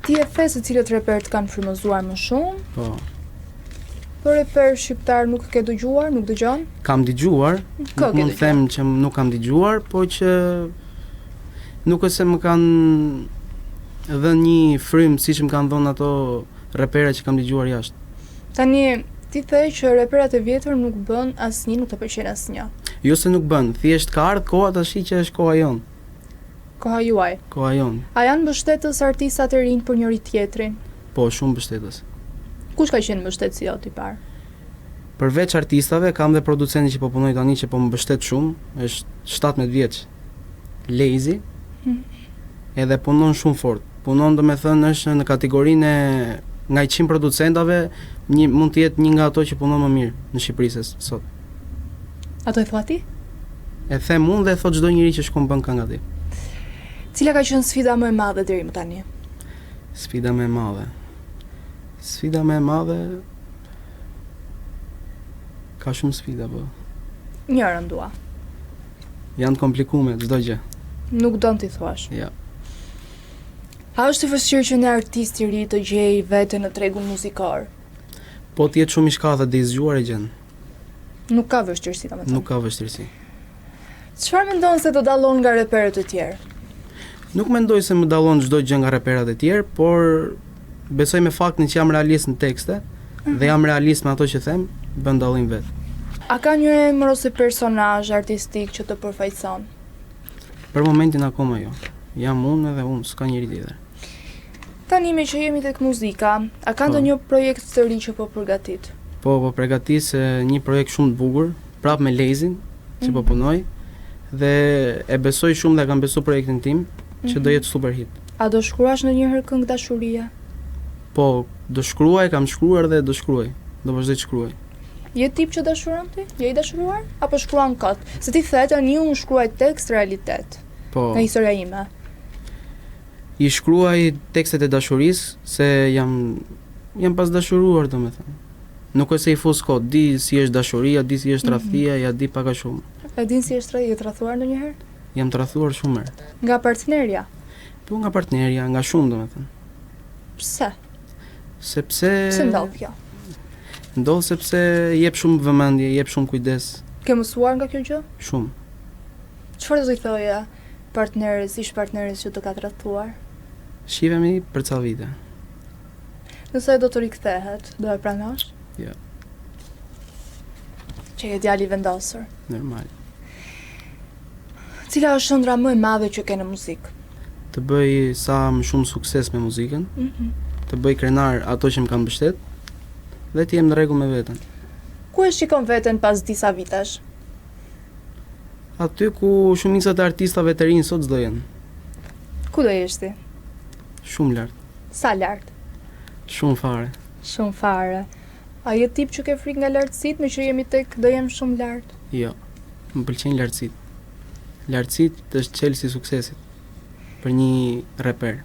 Ti e the se cilët reper të kanë frymëzuar më shumë?
Po.
Po reper shqiptar nuk ke dëgjuar, nuk dëgjon?
Kam dëgjuar,
Ka
nuk mund të them që nuk kam dëgjuar, po që nuk është se më kanë dhënë një frym siç më kanë dhënë ato reperat që kam dëgjuar jashtë.
Tani ti the që reperat e vjetër nuk bën asnjë, nuk të pëlqen asnjë.
Jo se nuk bën, thjesht ka ardhur koha tash që është koha jon.
Koha juaj.
Koha jon.
A janë mbështetës artistat e rinj për njëri tjetrin?
Po, shumë mbështetës.
Kush ka qenë mbështetësi jot I parë?
Përveç artistave, kam dhe producenti që po punoj tani që po më mbështet shumë, është 17 vjeç. Lazy. Edhe punon shumë fort. Punon domethënë është në kategorinë e nga 100 producentave, mund të jetë një nga ato që punon më mirë në Shqipëri sot.
Ato e thua ti?
E them unë dhe thot çdo njeri që shkon bën këngë aty.
Cila ka qenë sfida më e madhe deri më tani?
Sfida më e madhe. Sfida më e madhe ka shumë sfida, po.
Njërën dua.
Janë të komplikume çdo gjë.
Nuk don t'i thuash.
Ja.
A është I vështirë që një artist I ri të gjejë veten në tregun muzikor?
Po të jetë shumë I shkallët dhe I zgjuar e gjën.
Nuk ka vështirësi, domethënë.
Nuk ka vështirësi.
Çfarë mendon se të dallon nga reperët e tjerë?
Nuk mendoj se më dallon çdo gjë nga reperat e tjerë, por besoj me faktin që jam realist në tekste dhe jam realist me ato që them, bën dallim vet.
A ka një emër ose personazh artistik që të përfaqëson?
Për momentin akoma jo. Jam unë edhe unë, s'ka njëri tjetër.
Tani me që jemi tek muzika, a ka ndonjë projekt të ri që po përgatit?
Po përgatis një projekt shumë të bukur, prapë me Lezin, që po punoj, dhe e besoj shumë dhe kam besu projektin tim, që do jetë super hit.
A do shkruash ndonjëherë këngë dashurie?
Po, do shkruaj, kam shkruar dhe do shkruaj. Do vazhdoj të shkruaj.
Je tip që dashuron ti? Je I dashuruar? Apo shkruan kot? Se ti the tani unë shkruaj tekst realitet.
Po.
Nga historia ime.
I shkruaj tekstet e dashurisë se jam pas dashuruar, domethënë. Nuk është se I fus kot, di si është dashuria, di si është tradhtia, ja di pak a shumë.
E din si është je tradhuar ndonjëherë?
Jam tradhuar shumë herë.
Nga partnerja?
Po nga partnerja, nga shumë domethënë.
Pse?
Sepse
Pse ndodh kjo?
Ndodh sepse jep shumë vëmendje, jep shumë kujdes,
Ke mësuar nga kjo gjë?
shumë.
Çfarë do t'i thoja partneres, ish partneres që të ka tradhuar?
Shihemi për ca vite.
Nëse do të rikthehet, do e pranosh?
Jo.
Që je djali i vendosur.
Normal.
Cila është ëndra më e madhe që ke në muzikë?
Të bëj sa më shumë sukses me muzikën, të bëj krenar ato që më kanë mbështet dhe të jem në rregull me veten.
Ku e shikon veten pas disa vitesh?
Aty ku shumica e artistave të rinj sot s'do jenë.
Ku do jesh ti?
Shumë lart.
Sa lart?
Shumë fare.
Shumë fare. A je tip që ke frikë nga lartësitë, me që jemi tek do jem shumë lart?
Jo. Më pëlqejnë lartësitë. Lartësitë është çelësi i suksesit për një reper.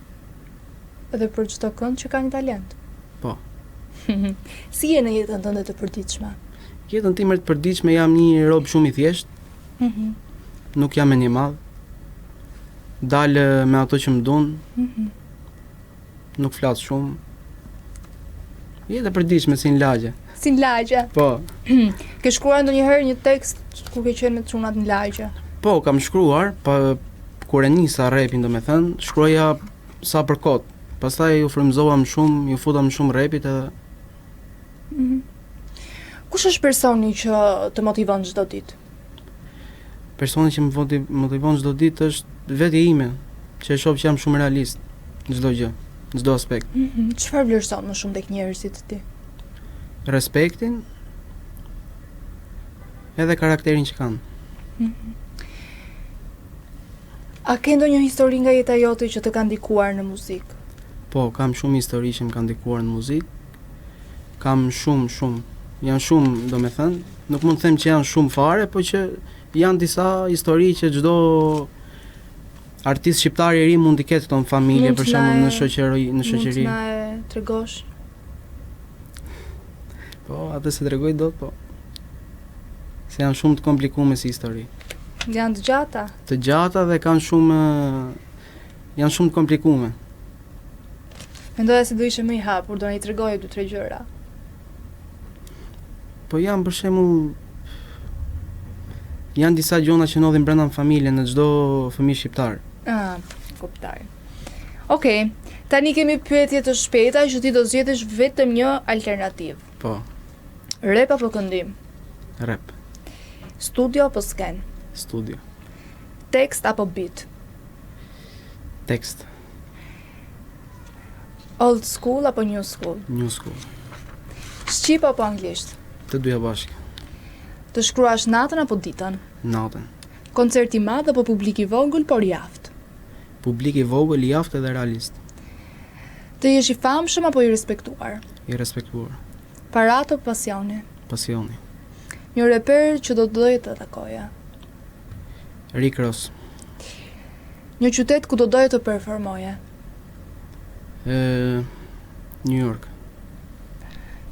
Edhe për çdo kënd që ka një talent.
Po.
Si je në jetën tënde të përditshme?
Jetën time të përditshme jam një rob shumë i thjeshtë. Nuk jam e një madh. Dalë me ato që më duan. Nuk flas shumë. Jetë e përditshme si në lagje.
Si në lagje?
Po.
Ke shkruar ndonjëherë një tekst ku ke qenë me çunat në lagje?
Po, kam shkruar, kur e nisa rapin domethënë, shkruaja sa për kot. Pastaj u frymëzova më shumë, ju futa më shumë rapit edhe.
Kush është personi që të motivon çdo ditë?
Personi që më motivon çdo ditë është vetja ime, që e shoh që jam shumë realist në çdo gjë, në çdo aspekt.
Çfarë vlerëson më shumë tek njerëzit ti?
Respektin edhe karakterin që kanë.
A ke ndonjë histori nga jeta jote që të ka ndikuar në muzikë?
Po, kam shumë histori që më kanë ndikuar në muzikë. Kam shumë. Janë shumë, domethënë, nuk mund të them që janë shumë fare, po që janë disa histori që çdo artist shqiptar i ri mund të ketë këto në familje, për shembull në shoqëri.
Mund të na e tregosh?
Po, atë se tregoj dot, po. Se janë shumë të komplikuar si histori.
Janë të gjata?
Të gjata dhe janë shumë të komplikuar.
Mendoja se do ishe më i hapur, do na i tregoje 2-3 gjëra.
Po janë për shembull janë disa gjëra që ndodhin brenda në familje në çdo fëmijë shqiptar.
Kuptoj. Okej, tani kemi pyetje të shpejta që ti do zgjedhësh vetëm një alternativë.
Po.
Rap apo këndim?
Rap.
Studio apo sken?
Studio.
Tekst apo beat?
Tekst.
Old school apo new school?
New school.
Shqip apo anglisht?
Të dyja bashkë.
Të shkruash natën apo ditën?
Natën.
Koncert i madh apo publik i vogël por jaftë?
Publik i vogël, i jaftë edhe realist.
Të jesh i famshëm apo i respektuar?
I respektuar.
Parat apo pasioni?
Pasioni.
Një reper që do të doje të takoja?
Rick Ross.
Një qytet ku do doje të performoje?
New York.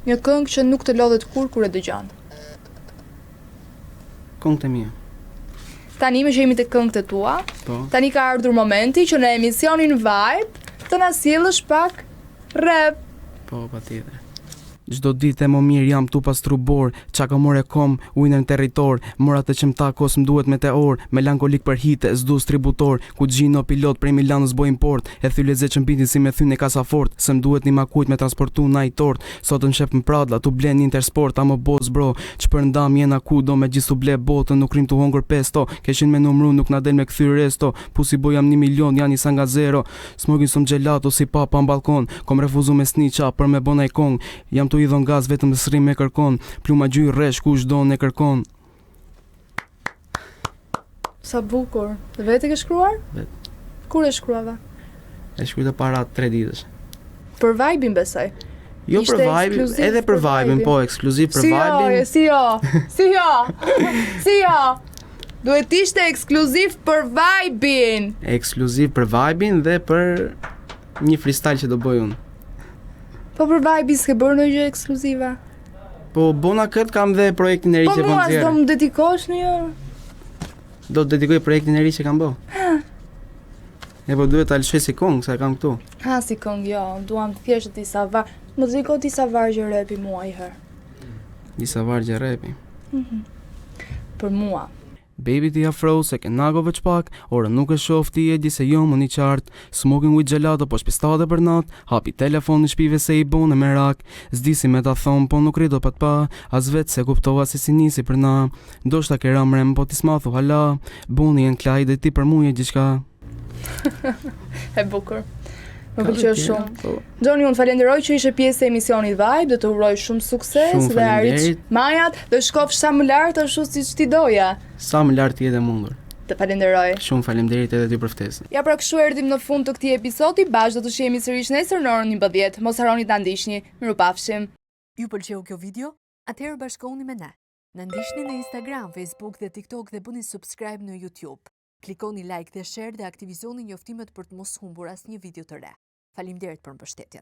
Një këngë që nuk të lodhet kur e dëgjon?
Këngët e mia.
Tani me që jemi të këngët e tua,
Po.
tani ka ardhur momenti që në emisionin Vibe të na sjellësh pak rap.
Po, patjetër. Çdo ditë e më mirë jam tu pas trubor, qa ka more kom, ujnë në territor, mora të që më takos më duhet meteor, melankolik për hite, s'du distributor, ku gjino pilot prej Milanës boj import, e thy lezet që mbitin si me thy në kasa fort, se më duhet një makujt me transportu na i tort, sot në shep më pradla, tu blen Intersport, a më boz bro, që për ndam jena ku do me gjithu ble botën, nuk rim tu hongër pesto, keshin me numru nuk na del me këthyr resto, pusi boj jam 1 milion, janë isa nga zero, smogin sum gelato si papa në balkon, kom refuzu me sniqa për me bona i kong, jam tu idhon gaz vetëm të srim me kërkon, pluma gjyr resh kush do në kërkon.
Sa bukur. Dhe vetë ke shkruar?
Vetë.
Kur e shkruava?
E shkruajta para 3 ditësh.
Për vibe-in besoj.
Jo
Ishte
për vibe,
ekskluziv
edhe për
për
vibe-in,
vibe-in.
po, ekskluziv për
Si
vibe-in.
jo. Duhet ishte ekskluziv për vibe-in.
Ekskluziv për vibe-in dhe për një freestyle që do bëj unë.
Po për vibe-in s'ke bërë ndonjë gjë ekskluzive?
Po bona këtë kam dhe projektin e ri
Po
që po
mua s'do
nxjerr.
më dedikosh në jo?
Do të dedikoj projektin e ri që kam bë. E po duhet ta lëshoj si kong, sa e kam këtu.
Ha, si këngë, jo, duam thjesht disa vargje. Më dediko disa vargje rapi mua i herë.
Disa vargje rapi.
Për mua.
Baby ti afro se ke nago veç pak, ora nuk e shoh ti e di se jo më një qartë. Smoking with gelato po shpistate për nat, hapi telefon në shpive se i bune me rak. S'di si me ta thom po nuk rido pat pa, as vet se kuptova se si nisi për na. Ndoshta ke ramrem po ti smathu hala, buni en klaj dhe ti për muje gjithka.
E bukur. Më pëlqeu shumë. Gjoni, unë falenderoj që ishe pjesë e emisionit Vibe, dhe të uroj shumë sukses
Shumë
dhe arrit
faleminderit.
majat dhe shkofsh sa më lart ashtu siç ti doja.
Sa më lart je dhe mundur.
Të falenderoj.
Shumë faleminderit edhe ty për ftesën.
Ja, pra kështu erdhim në fund të këtij episodi, bashkë do të shihemi sërish nesër në orën 11. Mos harroni ta ndiqni. Mirupafshim.
Ju pëlqeu kjo video? Atëherë bashkohuni me ne. Na ndiqni në Instagram, Facebook dhe TikTok dhe bëni subscribe në YouTube. Klikoni like dhe share dhe aktivizoni njoftimet për të mos humbur asnjë video të re. Faleminderit për mbështetjen.